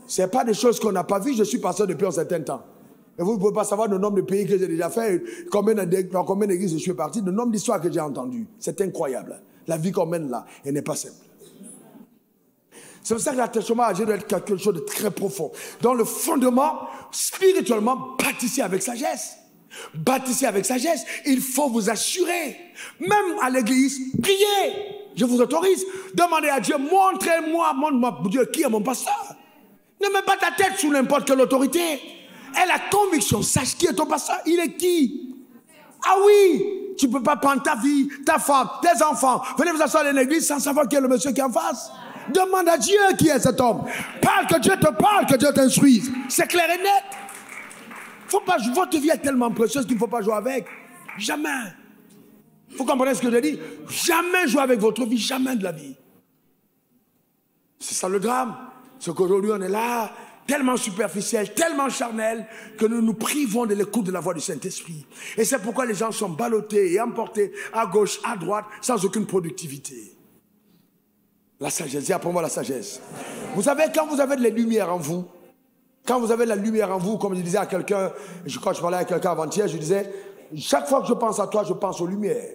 Ce n'est pas des choses qu'on n'a pas vues. Je suis pasteur depuis un certain temps. Et vous ne pouvez pas savoir le nombre de pays que j'ai déjà fait, dans combien d'églises je suis parti, le nombre d'histoires que j'ai entendues. C'est incroyable. La vie qu'on mène là, elle n'est pas simple. C'est pour ça que l'attachement à Dieu doit être quelque chose de très profond. Dans le fondement, spirituellement, bâtissez avec sagesse. Bâtissez avec sagesse. Il faut vous assurer. Même à l'église, priez. Je vous autorise. Demandez à Dieu, montre-moi, Dieu, qui est mon pasteur. Ne mets pas ta tête sous n'importe quelle autorité. Aie la conviction, sache qui est ton pasteur. Il est qui? Ah oui, tu ne peux pas prendre ta vie, ta femme, tes enfants. Venez vous asseoir dans l'église sans savoir qui est le monsieur qui est en face. Demande à Dieu qui est cet homme. Parle, que Dieu te parle, que Dieu t'instruise. C'est clair et net. Faut pas, votre vie est tellement précieuse qu'il ne faut pas jouer avec. Jamais. Vous comprenez ce que je dis? Jamais jouer avec votre vie, jamais de la vie. C'est ça le drame. C'est qu'aujourd'hui on est là, tellement superficiel, tellement charnel, que nous nous privons de l'écoute de la voix du Saint-Esprit. Et c'est pourquoi les gens sont ballottés et emportés à gauche, à droite, sans aucune productivité. La sagesse, dis après moi la sagesse. Vous savez, quand vous avez de la lumière en vous, quand vous avez de la lumière en vous, comme je disais à quelqu'un, quand je parlais à quelqu'un avant-hier, je disais, chaque fois que je pense à toi, je pense aux lumières.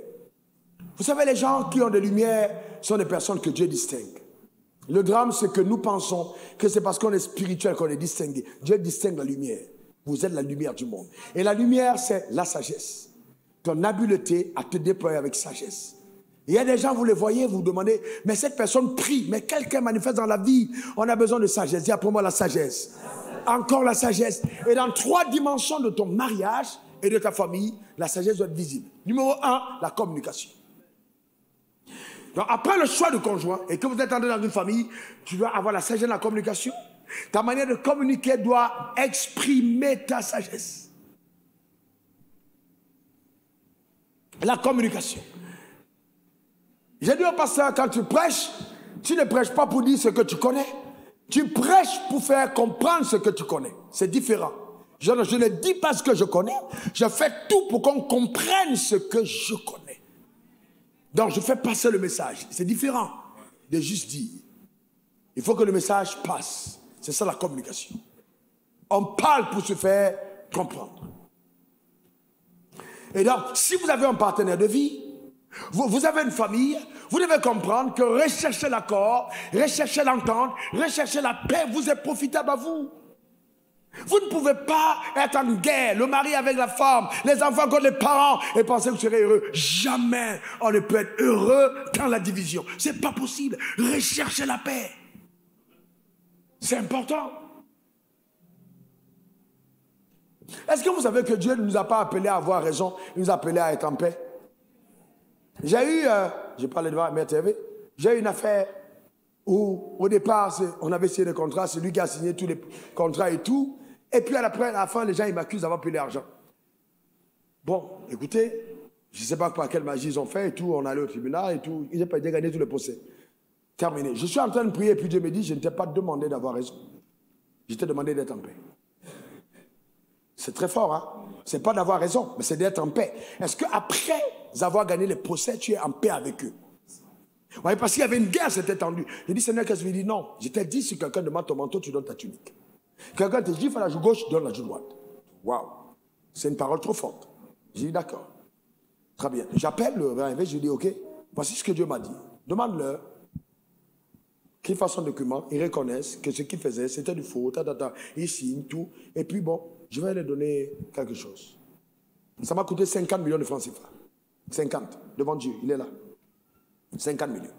Vous savez, les gens qui ont des lumières sont des personnes que Dieu distingue. Le drame, c'est que nous pensons que c'est parce qu'on est spirituel qu'on est distingué. Dieu distingue la lumière. Vous êtes la lumière du monde. Et la lumière, c'est la sagesse. Ton habileté à te déployer avec sagesse. Il y a des gens, vous les voyez, vous vous demandez, mais cette personne prie, mais quelqu'un manifeste dans la vie. On a besoin de sagesse. Dis pour moi la sagesse. Encore la sagesse. Et dans 3 dimensions de ton mariage et de ta famille, la sagesse doit être visible. Numéro 1, la communication. Donc après le choix de conjoint et que vous êtes entré dans une famille, tu dois avoir la sagesse de la communication. Ta manière de communiquer doit exprimer ta sagesse. La communication. J'ai dit au pasteur, quand tu prêches, tu ne prêches pas pour dire ce que tu connais. Tu prêches pour faire comprendre ce que tu connais. C'est différent. Je ne dis pas ce que je connais. Je fais tout pour qu'on comprenne ce que je connais. Donc je fais passer le message. C'est différent de juste dire. Il faut que le message passe. C'est ça la communication. On parle pour se faire comprendre. Et donc, si vous avez un partenaire de vie, vous avez une famille, vous devez comprendre que rechercher l'accord, rechercher l'entente, rechercher la paix vous est profitable à vous. Vous ne pouvez pas être en guerre, le mari avec la femme, les enfants contre les parents et penser que vous serez heureux. Jamais on ne peut être heureux dans la division. C'est pas possible. Recherchez la paix. C'est important. Est-ce que vous savez que Dieu ne nous a pas appelés à avoir raison, il nous a appelés à être en paix? J'ai eu, j'ai parlé devant Mère TV, j'ai eu une affaire où au départ, on avait signé des contrats, c'est lui qui a signé tous les contrats et tout. Et puis après, à la fin, les gens ils m'accusent d'avoir payé l'argent. Bon, écoutez, je ne sais pas par quelle magie ils ont fait et tout, on allait au tribunal et tout, ils n'ont pas gagné tous les procès. Terminé. Je suis en train de prier et puis Dieu me dit, je ne t'ai pas demandé d'avoir raison. Je t'ai demandé d'être en paix. C'est très fort, hein? C'est pas d'avoir raison, mais c'est d'être en paix. Est-ce qu'après avoir gagné les procès, tu es en paix avec eux? Ouais, parce qu'il y avait une guerre, c'était tendu. J'ai dit, Seigneur, qu'est-ce que je lui dis? Non, je t'ai dit, si quelqu'un demande ton manteau, tu donnes ta tunique. Quelqu'un te dit, fais la joue gauche, tu donnes la joue droite. Waouh, c'est une parole trop forte. J'ai dit, d'accord. Très bien. J'appelle le réveil, je lui dis, ok, voici ce que Dieu m'a dit. Demande-leur qu'ils fassent son document, ils reconnaissent que ce qu'ils faisaient, c'était du faux, ils signent tout, et puis bon, je vais leur donner quelque chose. Ça m'a coûté 50 millions de francs CFA. 50, devant Dieu, il est là. 50 millions.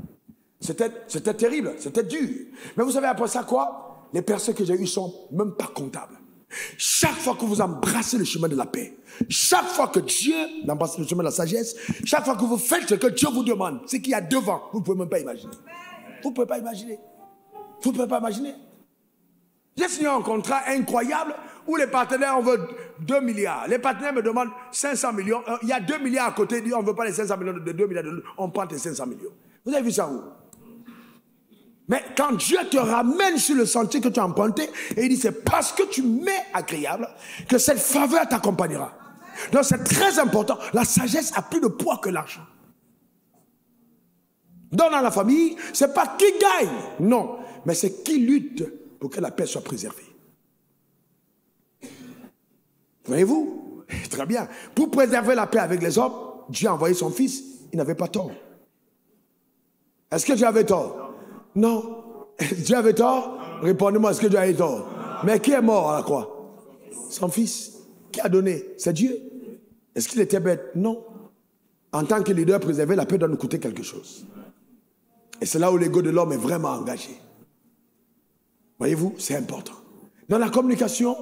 C'était terrible, c'était dur. Mais vous savez après ça quoi? Les personnes que j'ai eues sont même pas comptables. Chaque fois que vous embrassez le chemin de la paix, chaque fois que Dieu embrasse le chemin de la sagesse, chaque fois que vous faites ce que Dieu vous demande, ce qu'il y a devant, vous ne pouvez même pas imaginer. Vous ne pouvez pas imaginer. Vous ne pouvez pas imaginer. J'ai signé un contrat incroyable où les partenaires, on veut 2 milliards. Les partenaires me demandent 500 millions. Il y a 2 milliards à côté, on ne veut pas les 500 millions de 2 milliards, on prend les 500 millions. Vous avez vu ça où? Mais quand Dieu te ramène sur le sentier que tu as emprunté, et il dit, c'est parce que tu m'es agréable que cette faveur t'accompagnera. Donc c'est très important. La sagesse a plus de poids que l'argent. Dans la famille, ce n'est pas qui gagne, non, mais c'est qui lutte pour que la paix soit préservée. Voyez-vous? Très bien. Pour préserver la paix avec les hommes, Dieu a envoyé son fils, il n'avait pas tort. Est-ce que Dieu avait tort? Non. Dieu avait tort? Répondez-moi, est-ce que Dieu avait tort? Mais qui est mort à la croix? Son fils. Qui a donné? C'est Dieu. Est-ce qu'il était bête? Non. En tant que leader, préserver la paix doit nous coûter quelque chose. Et c'est là où l'ego de l'homme est vraiment engagé. Voyez-vous, c'est important. Dans la communication,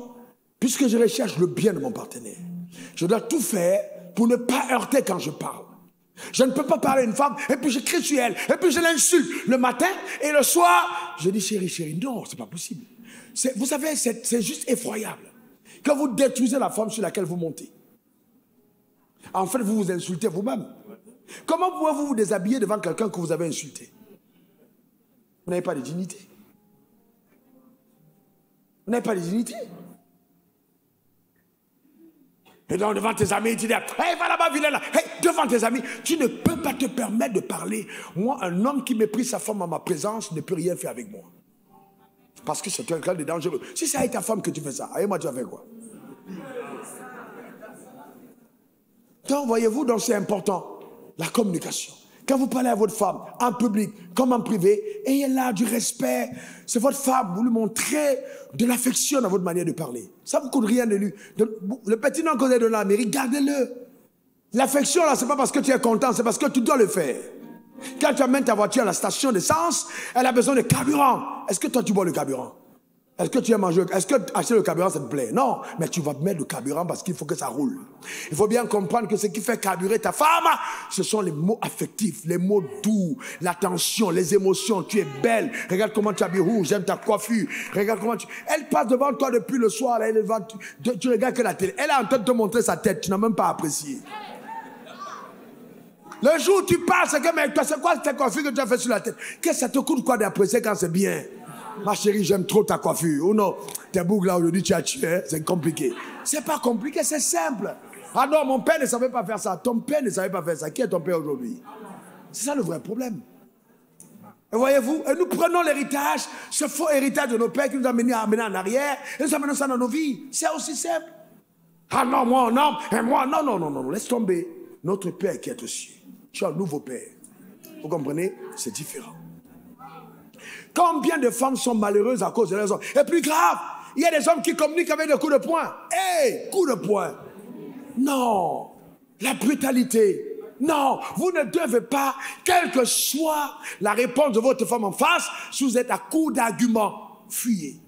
puisque je recherche le bien de mon partenaire, je dois tout faire pour ne pas heurter quand je parle. Je ne peux pas parler à une femme et puis je crie sur elle, et puis je l'insulte le matin et le soir. Je dis chérie, chérie, non, c'est pas possible. Vous savez, c'est juste effroyable. Quand vous détruisez la femme sur laquelle vous montez, en fait, vous vous insultez vous-même. Comment pouvez-vous vous déshabiller devant quelqu'un que vous avez insulté? Vous n'avez pas de dignité. Vous n'avez pas de dignité. Et donc devant tes amis, tu dis, hey, va là-bas, vilain là. Hey, devant tes amis, tu ne peux pas te permettre de parler. Moi, un homme qui méprise sa femme en ma présence ne peut rien faire avec moi. Parce que c'est quelqu'un de dangereux. Si c'est avec ta femme que tu fais ça, avec moi tu vas faire quoi? Donc, voyez-vous, donc c'est important, la communication. Quand vous parlez à votre femme, en public comme en privé, ayez là du respect. C'est votre femme, vous lui montrez de l'affection dans votre manière de parler. Ça ne vous coûte rien de lui. Le petit nom que vous avez donné à la mairie, gardez-le. L'affection, là, ce n'est pas parce que tu es content, c'est parce que tu dois le faire. Quand tu amènes ta voiture à la station d'essence, elle a besoin de carburant. Est-ce que toi, tu bois le carburant? Est-ce que tu aimes manger? Est-ce que acheter le carburant, ça te plaît? Non, mais tu vas mettre le carburant parce qu'il faut que ça roule. Il faut bien comprendre que ce qui fait carburer ta femme, ce sont les mots affectifs, les mots doux, l'attention, les émotions. Tu es belle, regarde comment tu habilles rouge, j'aime ta coiffure, regarde comment tu... Elle passe devant toi depuis le soir, là, tu regardes que la télé. Elle est en train de te montrer sa tête, tu n'as même pas apprécié. Le jour où tu parles, c'est que, mais toi, c'est quoi cette coiffure que tu as fait sur la tête? Qu'est-ce que ça te coûte quoi d'apprécier quand c'est bien? Ma chérie, j'aime trop ta coiffure. Ou non, tes boucles là aujourd'hui, tu as tué, c'est compliqué. C'est pas compliqué, c'est simple. Ah non, mon père ne savait pas faire ça. Ton père ne savait pas faire ça. Qui est ton père aujourd'hui? C'est ça le vrai problème. Et voyez-vous, et nous prenons l'héritage, ce faux héritage de nos pères qui nous a amenés en arrière, et nous amenons ça dans nos vies. C'est aussi simple. Ah non, moi, non, et moi, non, non, non, non, laisse tomber. Notre Père qui est aux cieux. Tu as un nouveau Père. Vous comprenez? C'est différent. Combien de femmes sont malheureuses à cause de leurs hommes? Et plus grave, il y a des hommes qui communiquent avec des coups de poing. Hé, coups de poing. Non, la brutalité. Non, vous ne devez pas, quelle que soit la réponse de votre femme en face, si vous êtes à coup d'argument, fuyez.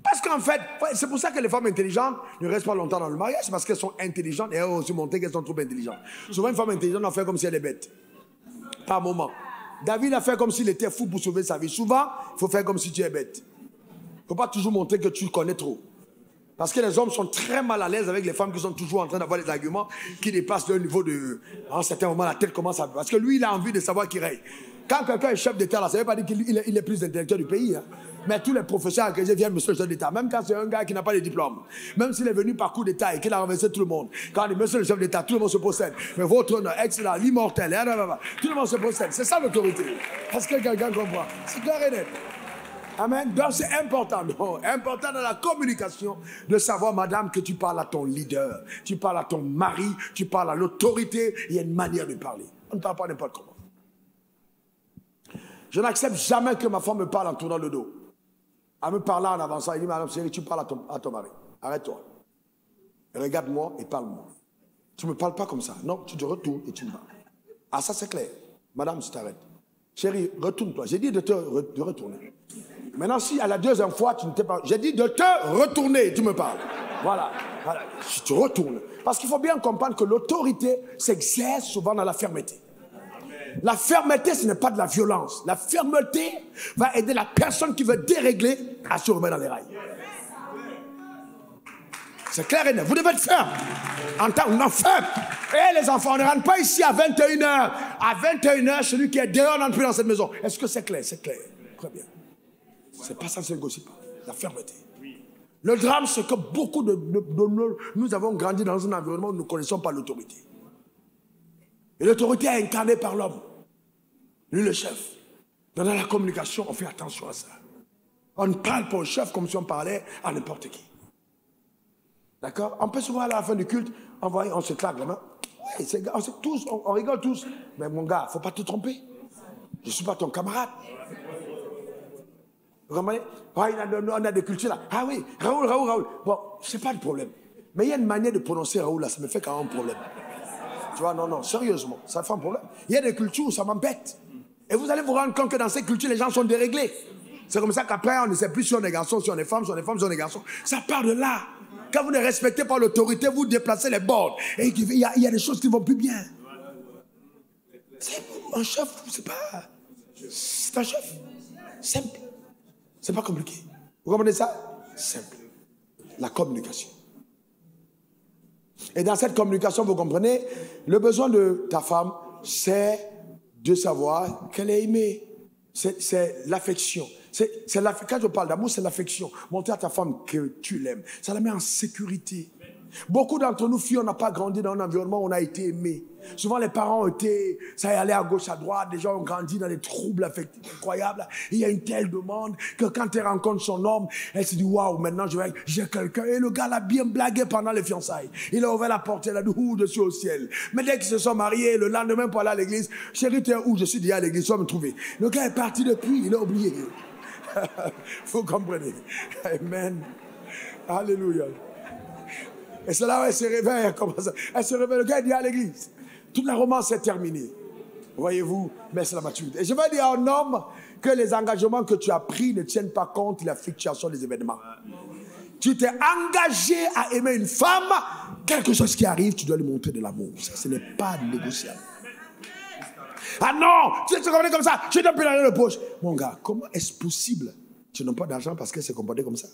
Parce qu'en fait, c'est pour ça que les femmes intelligentes ne restent pas longtemps dans le mariage, parce qu'elles sont intelligentes et elles ont aussi montré qu'elles sont trop intelligentes. Souvent, une femme intelligente, on fait comme si elle est bête. Par moment. David a fait comme s'il était fou pour sauver sa vie. Souvent, il faut faire comme si tu es bête. Il ne faut pas toujours montrer que tu connais trop. Parce que les hommes sont très mal à l'aise avec les femmes qui sont toujours en train d'avoir des arguments qui dépassent leur niveau de... À un certain moment, la tête commence à... Parce que lui, il a envie de savoir qui règne. Quand quelqu'un est chef d'État, ça ne veut pas dire qu'il est plus intellectuel du pays. Hein. Mais tous les professeurs agrégés viennent monsieur le chef d'État. Même quand c'est un gars qui n'a pas de diplôme. Même s'il est venu par coup d'État et qu'il a renversé tout le monde. Quand il est monsieur le chef d'État, tout le monde se possède. Mais votre honneur, excellent, l'immortel, tout le monde se possède. C'est ça l'autorité. Est-ce que quelqu'un comprend? C'est clair et net. Amen. Donc c'est important. Donc, important dans la communication de savoir, madame, que tu parles à ton leader. Tu parles à ton mari. Tu parles à l'autorité. Il y a une manière de parler. On ne parle pas n'importe comment. Je n'accepte jamais que ma femme me parle en tournant le dos. En me parlant en avançant, il dit, madame chérie, tu parles à ton mari. Arrête-toi. Regarde-moi et parle-moi. Tu ne me parles pas comme ça. Non, tu te retournes et tu me parles. Ah, ça c'est clair. Madame, tu t'arrêtes. Chérie, retourne-toi. J'ai dit de retourner. Maintenant, si à la deuxième fois, tu ne t'es pas... J'ai dit de te retourner, tu me parles. Voilà. Si tu retournes. Parce qu'il faut bien comprendre que l'autorité s'exerce souvent dans la fermeté. La fermeté, ce n'est pas de la violence. La fermeté va aider la personne qui veut dérégler à se remettre dans les rails. C'est clair et net. Vous devez être ferme. En tant qu'enfant. Et les enfants, on ne rentre pas ici à 21h. À 21h, celui qui est dehors n'entre plus dans cette maison. Est-ce que c'est clair? C'est clair. Très bien. C'est pas ça, c'est négocier pas. La fermeté. Le drame, c'est que beaucoup de nous avons grandi dans un environnement où nous ne connaissons pas l'autorité. Et l'autorité est incarnée par l'homme. Lui, le chef. Dans la communication, on fait attention à ça. On ne parle pas au chef comme si on parlait à n'importe qui. D'accord? On peut souvent à la fin du culte, on se claque la main. Oui, on rigole tous. Mais mon gars, il ne faut pas te tromper. Je ne suis pas ton camarade. Vous comprenez? On a des cultures là. Ah oui, Raoul. Bon, c'est pas le problème. Mais il y a une manière de prononcer Raoul là, ça me fait quand même un problème. Tu vois, non, sérieusement, ça fait un problème. Il y a des cultures où ça m'embête. Et vous allez vous rendre compte que dans ces cultures, les gens sont déréglés. C'est comme ça qu'après, on ne sait plus si on est garçon, si on est femme, si on est femme, si on est garçon. Ça part de là. Quand vous ne respectez pas l'autorité, vous déplacez les bornes. Et il y a des choses qui ne vont plus bien. C'est un chef, c'est pas... C'est un chef. Simple. C'est pas compliqué. Vous comprenez ça? Simple. La communication. Et dans cette communication, vous comprenez, le besoin de ta femme, c'est de savoir qu'elle est aimée. C'est l'affection. Quand je parle d'amour, c'est l'affection. Montrer à ta femme que tu l'aimes. Ça la met en sécurité. Beaucoup d'entre nous, filles, on n'a pas grandi dans un environnement où on a été aimés. Souvent, les parents ont été, ça allait à gauche, à droite. Les gens ont grandi dans des troubles affectifs incroyables. Il y a une telle demande que quand elle rencontre son homme, elle se dit, waouh, maintenant j'ai quelqu'un. Et le gars l'a bien blagué pendant les fiançailles. Il a ouvert la porte, il a dit, ouh, je suis au ciel. Mais dès qu'ils se sont mariés, le lendemain pour aller à l'église, chérie, tu es où? Je suis déjà à l'église, tu vas me trouver. Le gars est parti depuis, il a oublié. Vous comprenez? Amen. Alléluia. Et c'est là où elle se réveille. Elle se réveille, le gars dit à l'église. Toute la romance est terminée. Voyez-vous, mais c'est la maturité. Et je vais dire à un homme que les engagements que tu as pris ne tiennent pas compte de la fluctuation des événements. Tu t'es engagé à aimer une femme, quelque chose qui arrive, tu dois lui montrer de l'amour. Ça, ce n'est pas négociable. Ah non, tu te comportes comme ça, je ne peux plus dans le poche. Mon gars, comment est-ce possible? Tu n'as pas d'argent parce qu'elle s'est comportée comme ça.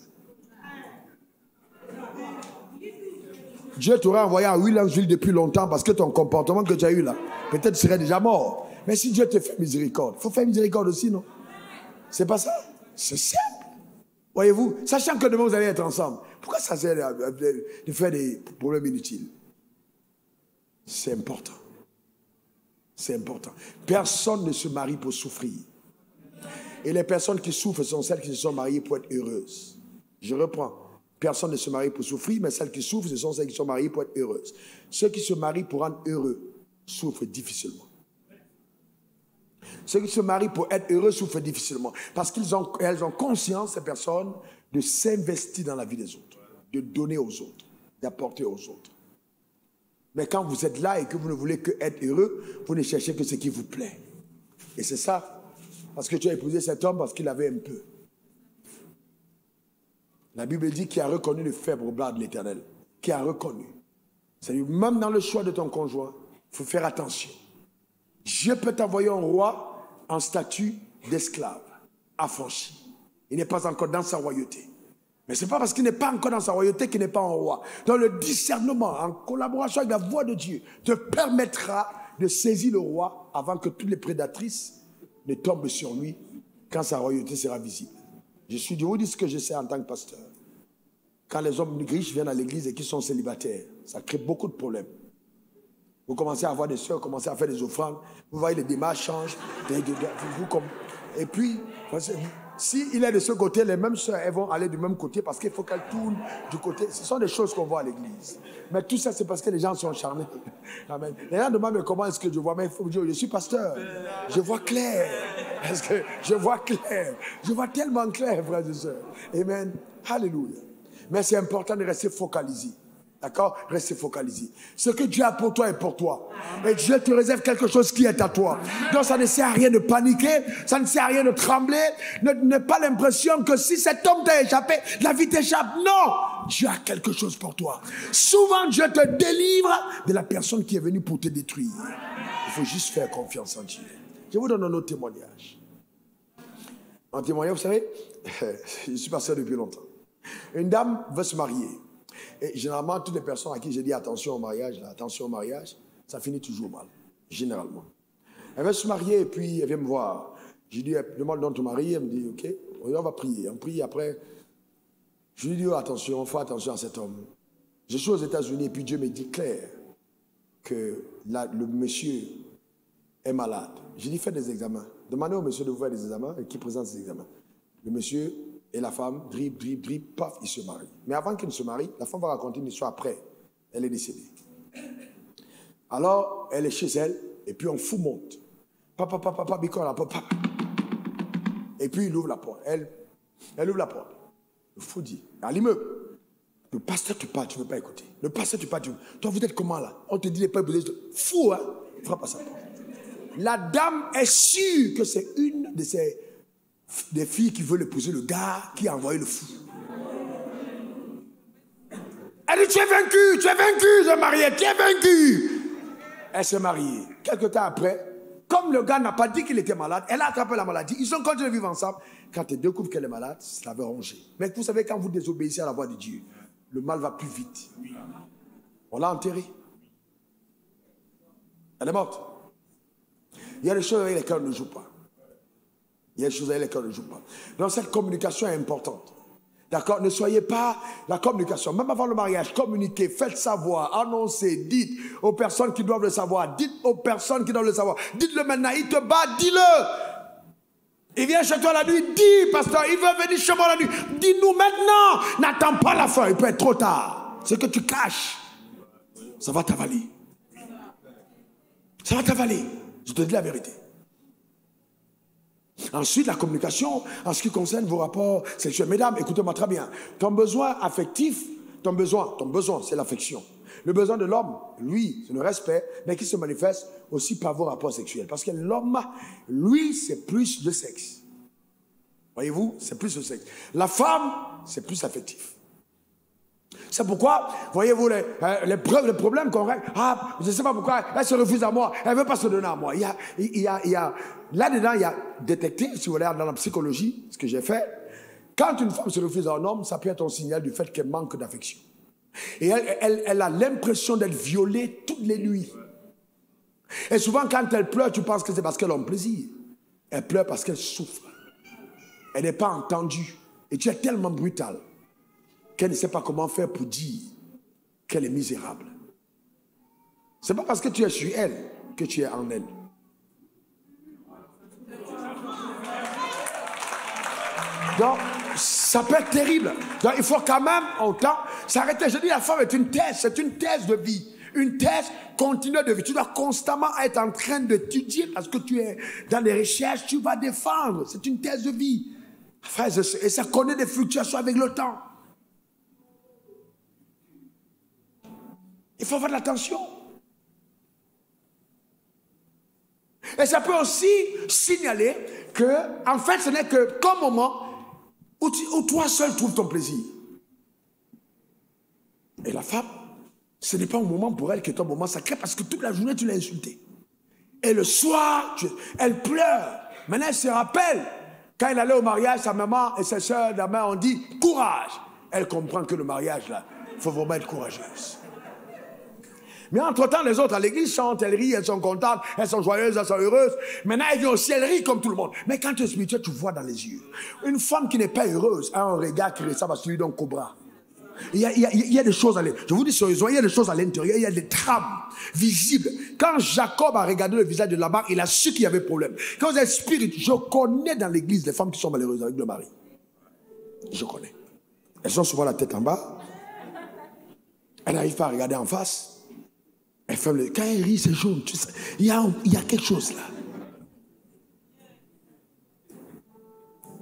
Dieu t'aurait envoyé à Williamsville depuis longtemps parce que ton comportement que tu as eu là, peut-être tu serais déjà mort. Mais si Dieu te fait miséricorde, il faut faire miséricorde aussi, non? C'est pas ça? C'est simple. Voyez-vous, sachant que demain vous allez être ensemble, pourquoi ça sert de faire des problèmes inutiles? C'est important. C'est important. Personne ne se marie pour souffrir. Et les personnes qui souffrent sont celles qui se sont mariées pour être heureuses. Je reprends. Personne ne se marie pour souffrir, mais celles qui souffrent, ce sont celles qui sont mariées pour être heureuses. Ceux qui se marient pour rendre heureux souffrent difficilement. Ceux qui se marient pour être heureux souffrent difficilement. Parce qu'elles ont conscience, ces personnes, de s'investir dans la vie des autres, de donner aux autres, d'apporter aux autres. Mais quand vous êtes là et que vous ne voulez que être heureux, vous ne cherchez que ce qui vous plaît. Et c'est ça. Parce que tu as épousé cet homme parce qu'il avait un peu. La Bible dit qu'il a reconnu le faible au bras de l'Éternel. Qui a reconnu. C'est-à-dire, même dans le choix de ton conjoint, il faut faire attention. Dieu peut t'envoyer un roi en statut d'esclave, affranchi. Il n'est pas encore dans sa royauté. Mais ce n'est pas parce qu'il n'est pas encore dans sa royauté qu'il n'est pas un roi. Donc le discernement, en collaboration avec la voix de Dieu, te permettra de saisir le roi avant que toutes les prédatrices ne tombent sur lui quand sa royauté sera visible. Je vous dis ce que je sais en tant que pasteur. Quand les hommes riches viennent à l'église et qui sont célibataires, ça crée beaucoup de problèmes. Vous commencez à avoir des soeurs, commencez à faire des offrandes, vous voyez les démarches changent. Et puis, s'il est de ce côté, les mêmes soeurs, elles vont aller du même côté parce qu'il faut qu'elles tournent du côté. Ce sont des choses qu'on voit à l'église. Mais tout ça, c'est parce que les gens sont charnés. Amen. Les gens demandent, mais comment est-ce que je vois? Mais il faut dire, je suis pasteur. Je vois clair. Parce que je vois clair. Je vois tellement clair, frères et sœurs. Amen. Alléluia. Mais c'est important de rester focalisé. D'accord? Restez focalisés. Ce que Dieu a pour toi est pour toi. Et Dieu te réserve quelque chose qui est à toi. Donc ça ne sert à rien de paniquer, ça ne sert à rien de trembler. N'aie pas l'impression que si cet homme t'a échappé, la vie t'échappe. Non! Dieu a quelque chose pour toi. Souvent Dieu te délivre de la personne qui est venue pour te détruire. Il faut juste faire confiance en Dieu. Je vous donne un autre témoignage. Un témoignage, vous savez, je suis pasteur depuis longtemps. Une dame veut se marier. Et généralement, toutes les personnes à qui j'ai dit attention au mariage, ça finit toujours mal, généralement. Elle veut se marier et puis elle vient me voir. J'ai dit, demande donc ton mari. Elle me dit, ok, on va prier. On prie après. Je lui dis, oh, attention, fais attention à cet homme. Je suis aux États-Unis et puis Dieu me dit clair que le monsieur est malade. J'ai dit, faites des examens. Demandez au monsieur de vous faire des examens et qui présente ces examens. Le monsieur et la femme, drip, paf, ils se marient. Mais avant qu'ils ne se marient, la femme va raconter une histoire après. Elle est décédée. Alors, elle est chez elle, et puis un fou monte. Papa, bicole la porte, papa. Et puis il ouvre la porte. Elle ouvre la porte. Le fou dit, à l'immeuble, le pasteur te parle, tu ne veux pas écouter. Le pasteur te parle, toi vous êtes comment là? On te dit les peuples, fou, hein? Frappe à sa porte. La dame est sûre que c'est une de des filles qui veulent épouser le gars qui a envoyé le fou. Elle dit, tu es marié, tu es vaincu. Elle s'est mariée. Quelque temps après, comme le gars n'a pas dit qu'il était malade, elle a attrapé la maladie. Ils ont continué de vivre ensemble. Quand elle découvre qu'elle est malade, ça va ronger. Mais vous savez, quand vous désobéissez à la voix de Dieu, le mal va plus vite. On l'a enterrée. Elle est morte. Il y a des choses avec lesquelles on ne joue pas. Il y a des choses avec lesquelles on ne joue pas. Donc cette communication est importante. D'accord? Ne soyez pas la communication. Même avant le mariage, communiquez, faites savoir, annoncez, dites aux personnes qui doivent le savoir. Dites aux personnes qui doivent le savoir. Dites-le maintenant, il te bat, dis-le. Il vient chez toi la nuit, dis, pasteur, il veut venir chez moi la nuit. Dis-nous maintenant. N'attends pas la fin, il peut être trop tard. Ce que tu caches, ça va t'avaler. Ça va t'avaler. Je te dis la vérité. Ensuite, la communication en ce qui concerne vos rapports sexuels. Mesdames, écoutez-moi très bien. Ton besoin affectif, ton besoin, c'est l'affection. Le besoin de l'homme, lui, c'est le respect, mais qui se manifeste aussi par vos rapports sexuels. Parce que l'homme, lui, c'est plus de sexe. Voyez-vous, c'est plus de sexe. La femme, c'est plus affectif. C'est pourquoi, voyez-vous, les problèmes qu'on règle. Ah, je ne sais pas pourquoi, elle se refuse à moi, elle ne veut pas se donner à moi. Là-dedans, il y a détecté, si vous voulez, dans la psychologie, ce que j'ai fait. Quand une femme se refuse à un homme, ça peut être un signal du fait qu'elle manque d'affection. Et elle a l'impression d'être violée toutes les nuits. Et souvent, quand elle pleure, tu penses que c'est parce qu'elle a un plaisir. Elle pleure parce qu'elle souffre. Elle n'est pas entendue. Et tu es tellement brutal qu'elle ne sait pas comment faire pour dire qu'elle est misérable. Ce n'est pas parce que tu es sur elle que tu es en elle. Donc, ça peut être terrible. Donc, il faut quand même, autant, s'arrêter. Je dis, la femme est une thèse, c'est une thèse de vie. Une thèse continue de vie. Tu dois constamment être en train d'étudier parce que tu es dans les recherches, tu vas défendre. C'est une thèse de vie. Et ça connaît des fluctuations avec le temps. Il faut avoir de l'attention. Et ça peut aussi signaler que, en fait, ce n'est que qu'un moment où toi seul trouves ton plaisir. Et la femme, ce n'est pas un moment pour elle qui est un moment sacré parce que toute la journée, tu l'as insultée. Et le soir, elle pleure. Maintenant, elle se rappelle, quand elle allait au mariage, sa maman et ses soeurs, la mère ont dit « courage ». Elle comprend que le mariage, là, il faut vraiment être courageuse. Mais entre-temps, les autres à l'église chantent, elles rient, elles sont contentes, elles sont joyeuses, elles sont heureuses. Maintenant, elles viennent aussi, elles rient comme tout le monde. Mais quand tu es spirituel, tu vois dans les yeux. Une femme qui n'est pas heureuse a un regard qui ressemble à celui d'un cobra. Il y a des choses à l'intérieur. Je vous dis sérieusement, il y a des choses à l'intérieur, il y a des trames visibles. Quand Jacob a regardé le visage de Laban, il a su qu'il y avait problème. Quand vous êtes spirituel, je connais dans l'église des femmes qui sont malheureuses avec le mari. Je connais. Elles ont souvent la tête en bas. Elles n'arrivent pas à regarder en face. Quand elle rit, c'est jaune. Tu sais, il y a quelque chose là.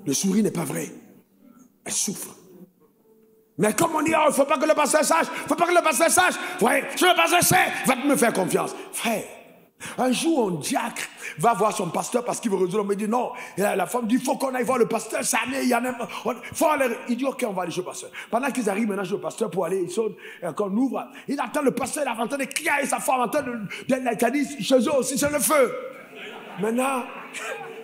Le sourire n'est pas vrai. Elle souffre. Mais comme on dit, il ne faut pas que le pasteur sache, il ne faut pas que le pasteur sache. Frère, si le pasteur sait, va me faire confiance. Frère, un jour, un diacre va voir son pasteur parce qu'il veut résoudre. On me dit non. Et la femme dit, il faut qu'on aille voir le pasteur. Ça il y en a. Il dit, ok, on va aller chez le pasteur. Pendant qu'ils arrivent maintenant chez le pasteur pour aller, ils sonnent, et quand on ouvre, il attend le pasteur, il est en train de crier et sa femme en train de dit, chez eux aussi, c'est le feu. Maintenant,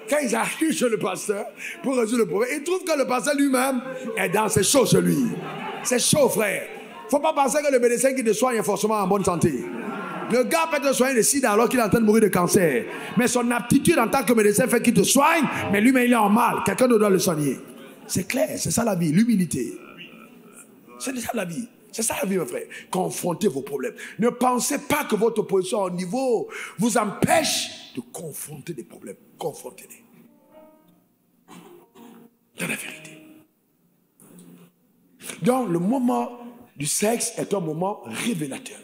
quand ils arrivent chez le pasteur pour résoudre le problème, ils trouvent que le pasteur lui-même est dans ses chaud chez lui. C'est chaud, frère. Il ne faut pas penser que le médecin qui te soigne est forcément en bonne santé. Le gars peut te soigner de sida alors qu'il est en train de mourir de cancer. Mais son aptitude en tant que médecin fait qu'il te soigne, mais lui-même il est en mal. Quelqu'un doit le soigner. C'est clair, c'est ça la vie, l'humilité. C'est ça la vie. C'est ça la vie, mon frère. Confrontez vos problèmes. Ne pensez pas que votre position au niveau vous empêche de confronter des problèmes. Confrontez-les. Dans la vérité. Donc, le moment du sexe est un moment révélateur.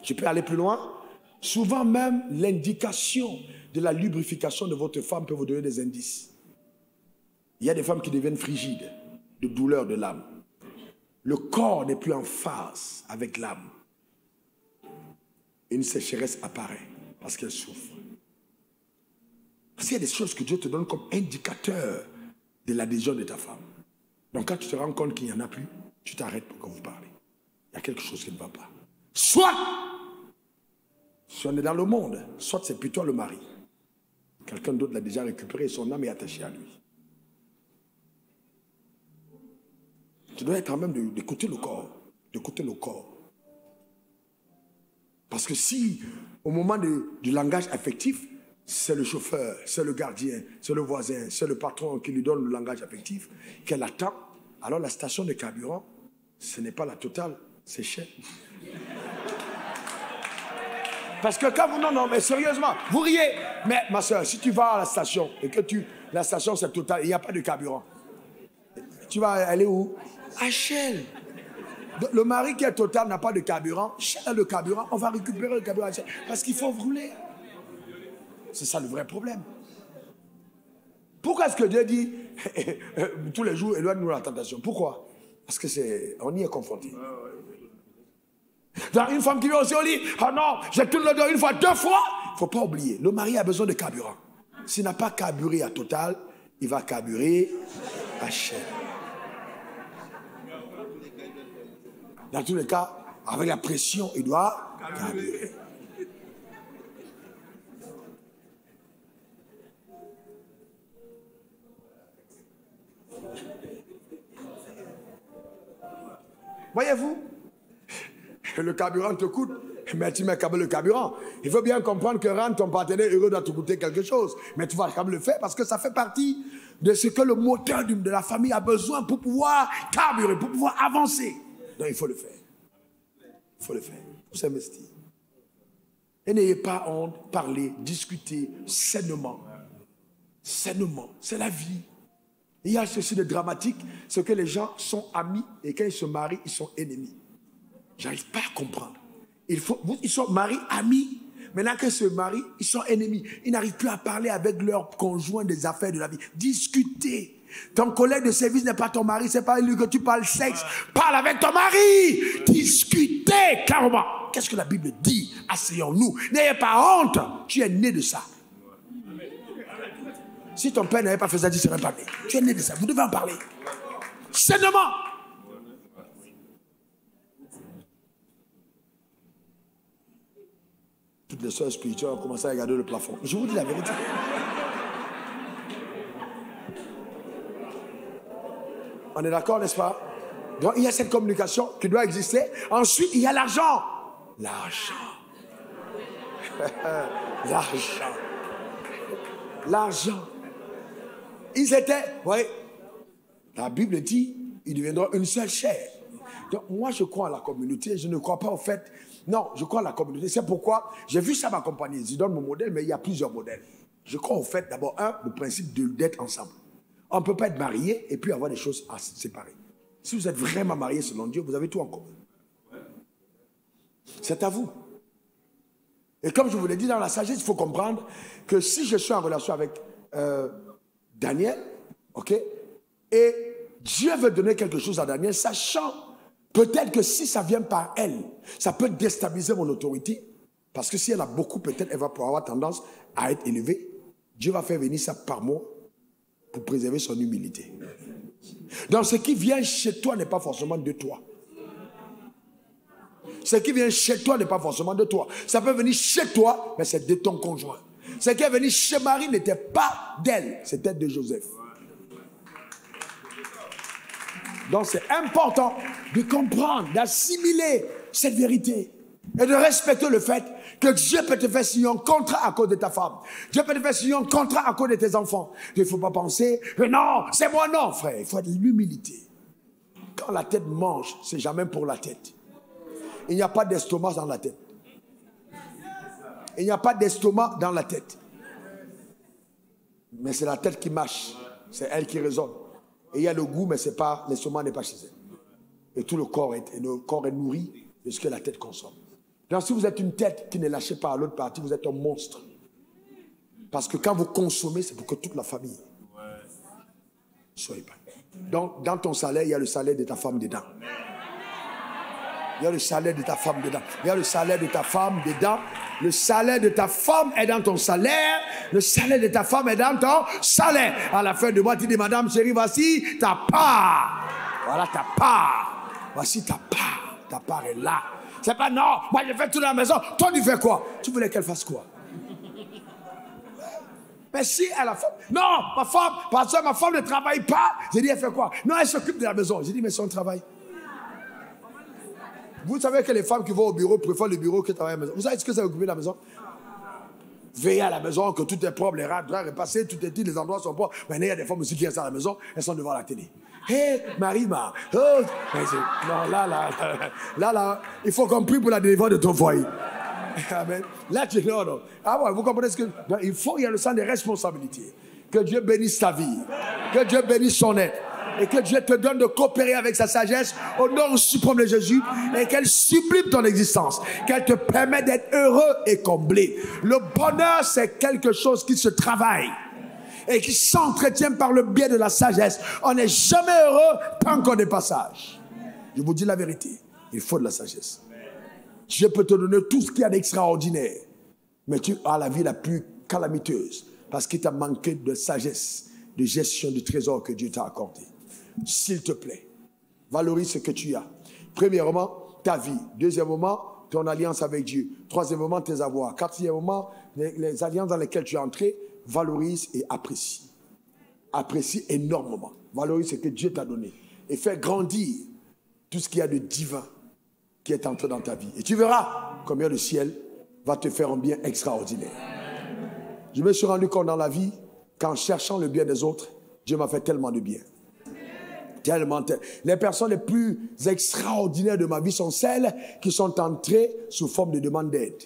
Je peux aller plus loin. Souvent même, l'indication de la lubrification de votre femme peut vous donner des indices. Il y a des femmes qui deviennent frigides, de douleur de l'âme. Le corps n'est plus en phase avec l'âme. Une sécheresse apparaît parce qu'elle souffre. Parce qu'il y a des choses que Dieu te donne comme indicateur de l'adhésion de ta femme. Donc quand tu te rends compte qu'il n'y en a plus, tu t'arrêtes pour que vous parlez. Il y a quelque chose qui ne va pas. Soit, si on est dans le monde, soit c'est plutôt le mari. Quelqu'un d'autre l'a déjà récupéré et son âme est attachée à lui. Tu dois être en même d'écouter le corps. D'écouter le corps. Parce que si, au moment du langage affectif, c'est le chauffeur, c'est le gardien, c'est le voisin, c'est le patron qui lui donne le langage affectif, qu'elle attend, alors la station de carburant, ce n'est pas la totale, c'est cher. Parce que quand vous... Non, mais sérieusement, vous riez. Mais ma soeur, si tu vas à la station et que la station c'est totale, il n'y a pas de carburant. Tu vas aller où? À Shell. Le mari qui est total n'a pas de carburant. Shell a le carburant, on va récupérer le carburant à Shell. Parce qu'il faut rouler. C'est ça le vrai problème. Pourquoi est-ce que Dieu dit tous les jours, éloigne-nous la tentation? Pourquoi? Parce que on y est confronté. Dans une femme qui vient aussi au lit, oh non, j'ai tout le dos une fois, 2 fois. Il ne faut pas oublier, le mari a besoin de carburant. S'il n'a pas carburé à Total, il va carburer à Shell. Dans tous les cas, avec la pression, il doit carburer. Voyez-vous, le carburant te coûte, mais tu mets quand même le carburant. Il faut bien comprendre que rendre ton partenaire heureux doit te coûter quelque chose. Mais tu vas quand même le faire parce que ça fait partie de ce que le moteur de la famille a besoin pour pouvoir carburer, pour pouvoir avancer. Donc il faut le faire. Il faut le faire. Il faut s'investir. Et n'ayez pas honte, parlez, discutez sainement. Sainement, c'est la vie. Il y a ceci de dramatique, c'est que les gens sont amis et quand ils se marient, ils sont ennemis. J'arrive pas à comprendre. Ils sont mariés, amis. Maintenant qu'ils se marient, ils sont ennemis. Ils n'arrivent plus à parler avec leur conjoint des affaires de la vie. Discutez. Ton collègue de service n'est pas ton mari, c'est pas lui que tu parles sexe. Parle avec ton mari. Discutez clairement. Qu'est-ce que la Bible dit? Asseyons-nous. N'ayez pas honte. Tu es né de ça. Si ton père n'avait pas fait ça, tu ne serais pas né. Tu es né de ça. Vous devez en parler. Sainement. Toutes les soeurs spirituelles ont commencé à regarder le plafond. Je vous dis la vérité. On est d'accord, n'est-ce pas? Donc, il y a cette communication qui doit exister. Ensuite, il y a l'argent. L'argent. L'argent. L'argent. Ils étaient, vous voyez, la Bible dit, ils deviendront une seule chair. Donc, moi, je crois à la communauté, je ne crois pas au fait. Non, je crois à la communauté. C'est pourquoi j'ai vu ça m'accompagner. Je donne mon modèle, mais il y a plusieurs modèles. Je crois au fait, d'abord, le principe d'être ensemble. On ne peut pas être marié et puis avoir des choses à séparer. Si vous êtes vraiment marié selon Dieu, vous avez tout en commun. C'est à vous. Et comme je vous l'ai dit, dans la sagesse, il faut comprendre que si je suis en relation avec Daniel, ok, et Dieu veut donner quelque chose à Daniel, sachant peut-être que si ça vient par elle, ça peut déstabiliser mon autorité. Parce que si elle a beaucoup, peut-être elle va pouvoir avoir tendance à être élevée. Dieu va faire venir ça par moi pour préserver son humilité. Donc ce qui vient chez toi n'est pas forcément de toi. Ce qui vient chez toi n'est pas forcément de toi. Ça peut venir chez toi, mais c'est de ton conjoint. Ce qui est venu chez Marie n'était pas d'elle, c'était de Joseph. Donc c'est important de comprendre, d'assimiler cette vérité et de respecter le fait que Dieu peut te faire signer un contrat à cause de ta femme. Dieu peut te faire signer un contrat à cause de tes enfants. Il ne faut pas penser que non, c'est moi, non, frère. Il faut être l'humilité. Quand la tête mange, c'est jamais pour la tête. Il n'y a pas d'estomac dans la tête. Il n'y a pas d'estomac dans la tête. Mais c'est la tête qui marche. C'est elle qui résonne. Et il y a le goût, mais c'est pas, l'estomac n'est pas chez elle. Et tout le corps est nourri de ce que la tête consomme. Donc si vous êtes une tête qui ne lâchez pas à l'autre partie, vous êtes un monstre. Parce que quand vous consommez, c'est pour que toute la famille soit épargnée. Donc dans ton salaire, il y a le salaire de ta femme dedans. Il y a le salaire de ta femme dedans. Il y a le salaire de ta femme dedans. Le salaire de ta femme est dans ton salaire. Le salaire de ta femme est dans ton salaire. À la fin du mois, tu dis, madame chérie, voici ta part. Voilà ta part. Voici ta part. Ta part est là. C'est pas non, moi je fais tout dans la maison. Toi tu fais quoi? Tu voulais qu'elle fasse quoi? Mais si elle a fait... Non, ma femme, parce que ma femme ne travaille pas. J'ai dit, elle fait quoi? Non, elle s'occupe de la maison. J'ai dit, mais son travail. Vous savez que les femmes qui vont au bureau préfèrent le bureau que travailler à la maison. Vous savez ce que c'est occuper la maison? Veiller à la maison, que tout est propre, les rats doivent repasser, tout est dit, les endroits sont propres. Maintenant, il y a des femmes aussi qui restent à la maison, elles sont devant la télé. Hé, Marima, oh, non, là, il faut qu'on prie pour la délivrance de ton foyer. Amen. Là, tu non. Ah ouais, vous comprenez ce que... Non, il y a le sens des responsabilités. Que Dieu bénisse ta vie. Que Dieu bénisse son être. Et que Dieu te donne de coopérer avec sa sagesse au nom suprême de Jésus et qu'elle sublime ton existence, qu'elle te permet d'être heureux et comblé. Le bonheur, c'est quelque chose qui se travaille et qui s'entretient par le biais de la sagesse. On n'est jamais heureux tant qu'on n'est pas sage. Je vous dis la vérité, il faut de la sagesse. Dieu peut te donner tout ce qu'il y a d'extraordinaire, mais tu as la vie la plus calamiteuse parce qu'il t'a manqué de sagesse, de gestion du trésor que Dieu t'a accordé. S'il te plaît, valorise ce que tu as. Premièrement, ta vie. Deuxièmement, ton alliance avec Dieu. Troisièmement, tes avoirs. Quatrièmement, les alliances dans lesquelles tu es entré. Valorise et apprécie. Apprécie énormément. Valorise ce que Dieu t'a donné. Et fais grandir tout ce qu'il y a de divin qui est entré dans ta vie. Et tu verras combien le ciel va te faire un bien extraordinaire. Je me suis rendu compte dans la vie qu'en cherchant le bien des autres, Dieu m'a fait tellement de bien. Tellement. Les personnes les plus extraordinaires de ma vie sont celles qui sont entrées sous forme de demande d'aide.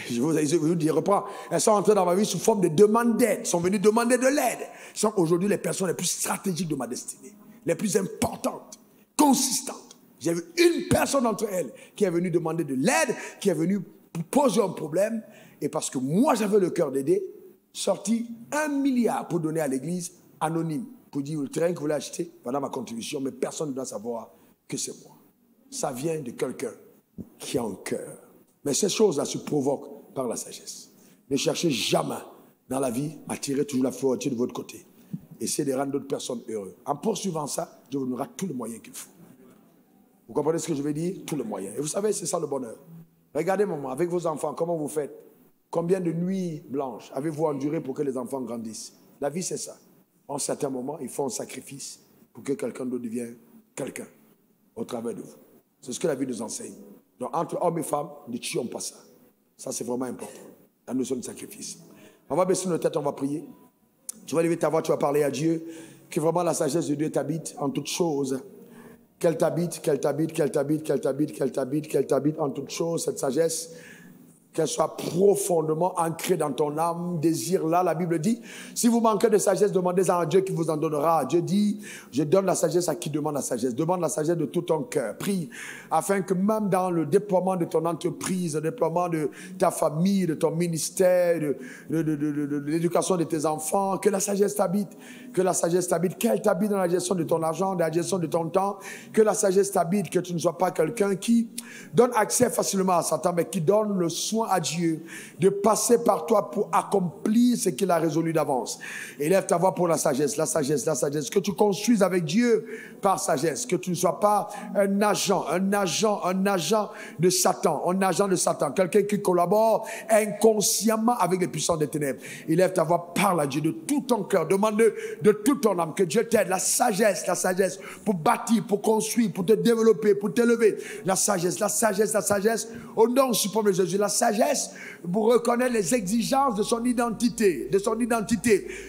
Je vous dis, reprends. Elles sont entrées dans ma vie sous forme de demande d'aide. Elles sont venues demander de l'aide. Elles sont aujourd'hui les personnes les plus stratégiques de ma destinée. Les plus importantes, consistantes. J'ai vu une personne d'entre elles qui est venue demander de l'aide, qui est venue poser un problème. Et parce que moi j'avais le cœur d'aider, sorti 1 milliard pour donner à l'église anonyme. Pour dire le terrain que vous voulez acheter, voilà ma contribution, mais personne ne doit savoir que c'est moi. Ça vient de quelqu'un qui a un cœur. Mais ces choses-là se provoquent par la sagesse. Ne cherchez jamais dans la vie à tirer toujours la fortune de votre côté. Essayez de rendre d'autres personnes heureuses. En poursuivant ça, Dieu vous donnera tous les moyens qu'il faut. Vous comprenez ce que je veux dire? Tous les moyens. Et vous savez, c'est ça le bonheur. Regardez, maman, avec vos enfants, comment vous faites? Combien de nuits blanches avez-vous enduré pour que les enfants grandissent? La vie, c'est ça. En certains moments, il faut un sacrifice pour que quelqu'un d'autre devienne quelqu'un au travers de vous. C'est ce que la vie nous enseigne. Donc, entre hommes et femmes, ne tuons pas ça. Ça, c'est vraiment important. La notion de sacrifice. On va baisser nos têtes, on va prier. Tu vas lever ta voix, tu vas parler à Dieu. Que vraiment la sagesse de Dieu t'habite en toutes choses. Qu'elle t'habite, qu'elle t'habite, qu'elle t'habite, qu'elle t'habite, qu'elle t'habite, qu'elle t'habite en toutes choses, cette sagesse. qu'elle soit profondément ancrée dans ton âme, désire-la. La Bible dit, si vous manquez de sagesse, demandez à Dieu qui vous en donnera. Dieu dit, je donne la sagesse à qui demande la sagesse. Demande la sagesse de tout ton cœur. Prie, afin que même dans le déploiement de ton entreprise, le déploiement de ta famille, de ton ministère, de l'éducation de tes enfants, que la sagesse t'habite. Que la sagesse t'habite, qu'elle t'habite dans la gestion de ton argent, dans la gestion de ton temps. Que la sagesse t'habite, que tu ne sois pas quelqu'un qui donne accès facilement à Satan, mais qui donne le soin à Dieu de passer par toi pour accomplir ce qu'il a résolu d'avance. Élève ta voix pour la sagesse, la sagesse, la sagesse. Que tu construises avec Dieu par sagesse. Que tu ne sois pas un agent de Satan, un agent de Satan. Quelqu'un qui collabore inconsciemment avec les puissants des ténèbres. Élève ta voix, parle à Dieu de tout ton cœur. Demande de toute ton âme que Dieu t'aide. La sagesse pour bâtir, pour construire, pour te développer, pour t'élever. La sagesse, la sagesse, la sagesse. Au nom suprême de Jésus, la sagesse pour reconnaître les exigences de son identité,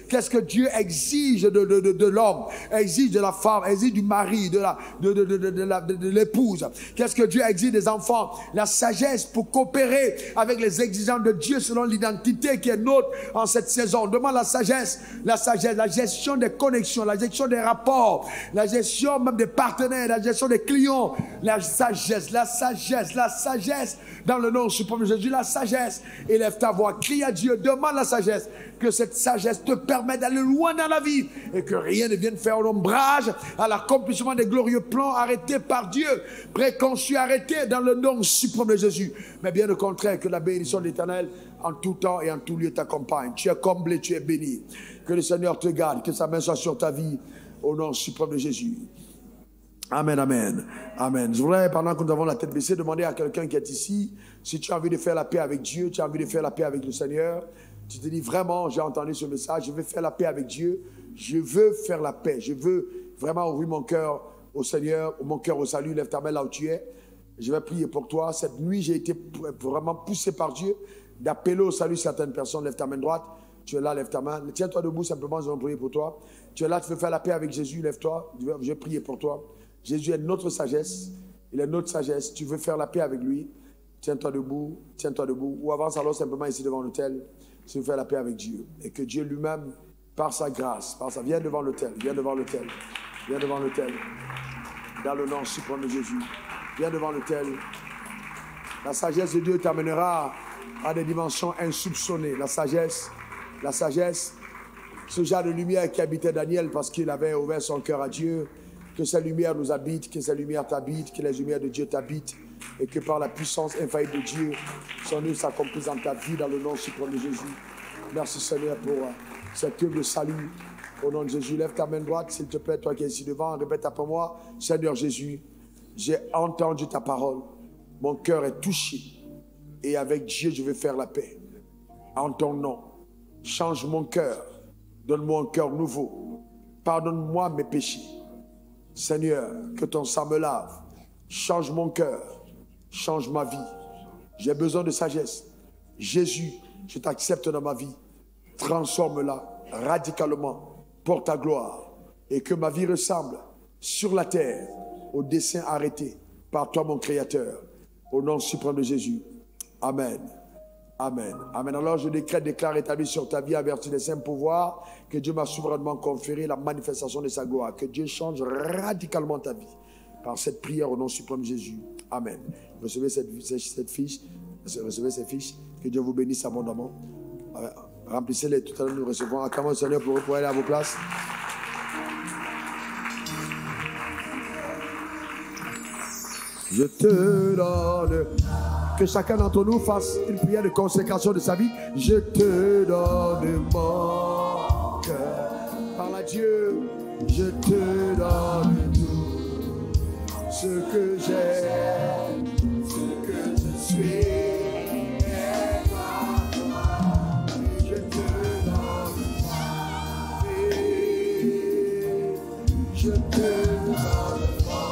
Qu'est-ce que Dieu exige de l'homme, exige de la femme, exige du mari, de l'épouse. Qu'est-ce que Dieu exige des enfants? La sagesse pour coopérer avec les exigences de Dieu selon l'identité qui est nôtre en cette saison. On demande la sagesse, la gestion des connexions, la gestion des rapports, la gestion même des partenaires, la gestion des clients. La sagesse dans le nom suprême de Jésus, la sagesse. Élève ta voix, crie à Dieu, demande la sagesse. Que cette sagesse te permette d'aller loin dans la vie et que rien ne vienne faire l'ombrage à l'accomplissement des glorieux plans arrêtés par Dieu, préconçus, arrêtés dans le nom suprême de Jésus. Mais bien au contraire, que la bénédiction de l'Éternel en tout temps et en tout lieu t'accompagne. Tu es comblé, tu es béni. Que le Seigneur te garde, que sa main soit sur ta vie au nom suprême de Jésus. Amen, amen, amen. Je voudrais, pendant que nous avons la tête baissée, demander à quelqu'un qui est ici, si tu as envie de faire la paix avec Dieu, tu as envie de faire la paix avec le Seigneur, tu te dis vraiment, j'ai entendu ce message, je veux faire la paix avec Dieu, je veux faire la paix, je veux vraiment ouvrir mon cœur au Seigneur, mon cœur au salut. Lève ta main là où tu es. Je vais prier pour toi. Cette nuit, j'ai été vraiment poussé par Dieu d'appeler au salut certaines personnes. Lève ta main droite. Tu es là, lève ta main. Tiens-toi debout simplement, je vais prier pour toi. Tu es là, tu veux faire la paix avec Jésus, lève-toi. Je vais prier pour toi. Jésus est notre sagesse. Il est notre sagesse. Tu veux faire la paix avec lui. Tiens-toi debout, tiens-toi debout. Ou avance alors simplement ici devant l'autel. Tu veux faire la paix avec Dieu. Et que Dieu lui-même, par sa grâce, viens devant l'autel, viens devant l'autel, viens devant l'autel. Dans le nom suprême de Jésus. Viens devant l'autel. La sagesse de Dieu t'amènera à des dimensions insoupçonnées. La sagesse, ce genre de lumière qui habitait Daniel parce qu'il avait ouvert son cœur à Dieu. Que sa lumière nous habite, que sa lumière t'habite, que les lumières de Dieu t'habitent et que par la puissance infaillible de Dieu, son œuvre s'accomplisse dans ta vie dans le nom suprême de Jésus. Merci Seigneur pour cette œuvre de salut. Au nom de Jésus, lève ta main droite, s'il te plaît, toi qui es ici devant, répète après moi. Seigneur Jésus, j'ai entendu ta parole, mon cœur est touché et avec Dieu je vais faire la paix. En ton nom, change mon cœur, donne-moi un cœur nouveau, pardonne-moi mes péchés. Seigneur, que ton sang me lave, change mon cœur, change ma vie. J'ai besoin de sagesse. Jésus, je t'accepte dans ma vie. Transforme-la radicalement pour ta gloire et que ma vie ressemble sur la terre au dessein arrêté par toi, mon Créateur. Au nom suprême de Jésus. Amen. Amen. Amen. Alors je déclare établi sur ta vie en vertu des saints pouvoirs que Dieu m'a souverainement conféré la manifestation de sa gloire. Que Dieu change radicalement ta vie par cette prière au nom suprême de Jésus. Amen. Recevez cette fiche. Recevez ces fiches. Que Dieu vous bénisse abondamment. Remplissez-les. Tout à l'heure nous recevons. Acclamons le Seigneur pour aller à vos places. Je te donne. Que chacun d'entre nous fasse une prière de consécration de sa vie. Je te donne mon cœur. Parle à Dieu. Je te donne tout ce que j'ai, ce que je suis. Je te donne ma vie. Je te donne mon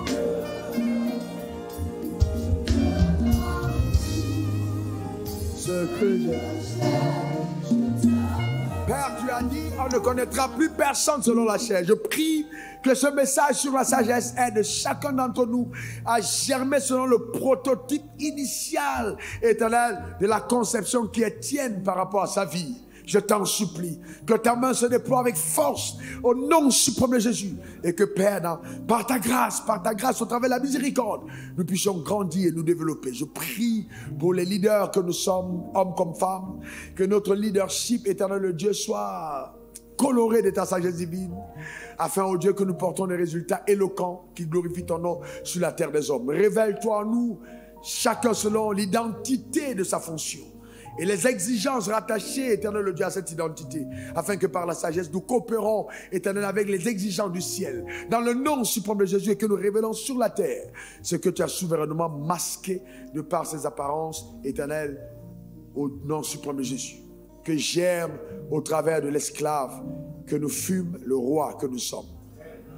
cœur. Ce que j'ai, Père, tu as dit, on ne connaîtra plus personne selon la chair. Je prie que ce message sur la sagesse aide chacun d'entre nous à germer selon le prototype initial, éternel, de la conception qui est tienne par rapport à sa vie. Je t'en supplie, que ta main se déploie avec force au nom suprême de Jésus. Et que Père, par ta grâce, au travers de la miséricorde, nous puissions grandir et nous développer. Je prie pour les leaders que nous sommes, hommes comme femmes, que notre leadership, éternel de Dieu, soit coloré de ta sagesse divine, afin, ô Dieu, que nous portons des résultats éloquents qui glorifient ton nom sur la terre des hommes. Révèle-toi en nous, chacun selon l'identité de sa fonction. Et les exigences rattachées, éternel Dieu, à cette identité, afin que par la sagesse, nous coopérons, éternel, avec les exigences du ciel, dans le nom suprême de Jésus, et que nous révélons sur la terre ce que tu as souverainement masqué de par ses apparences, éternel, au nom suprême de Jésus. Que germe au travers de l'esclave, que nous fûmes le roi que nous sommes.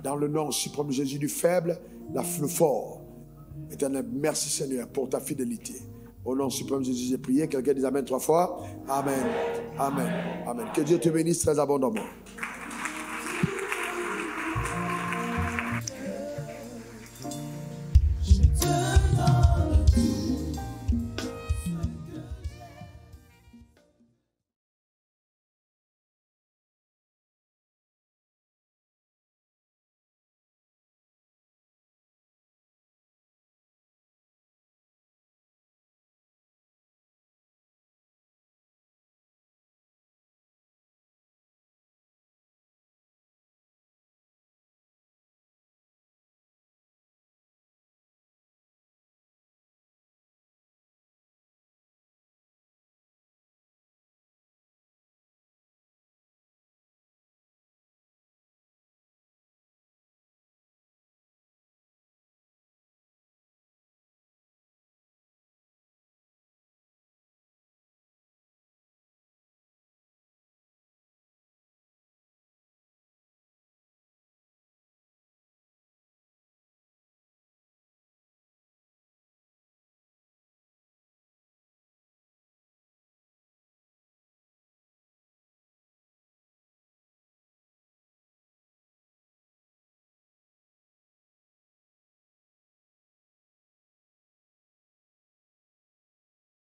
Dans le nom suprême de Jésus, du faible, le fort. Éternel, merci Seigneur pour ta fidélité. Au nom suprême de Jésus, j'ai prié. Quelqu'un dit Amen 3 fois. Amen. Amen. Amen. Que Dieu te bénisse très abondamment.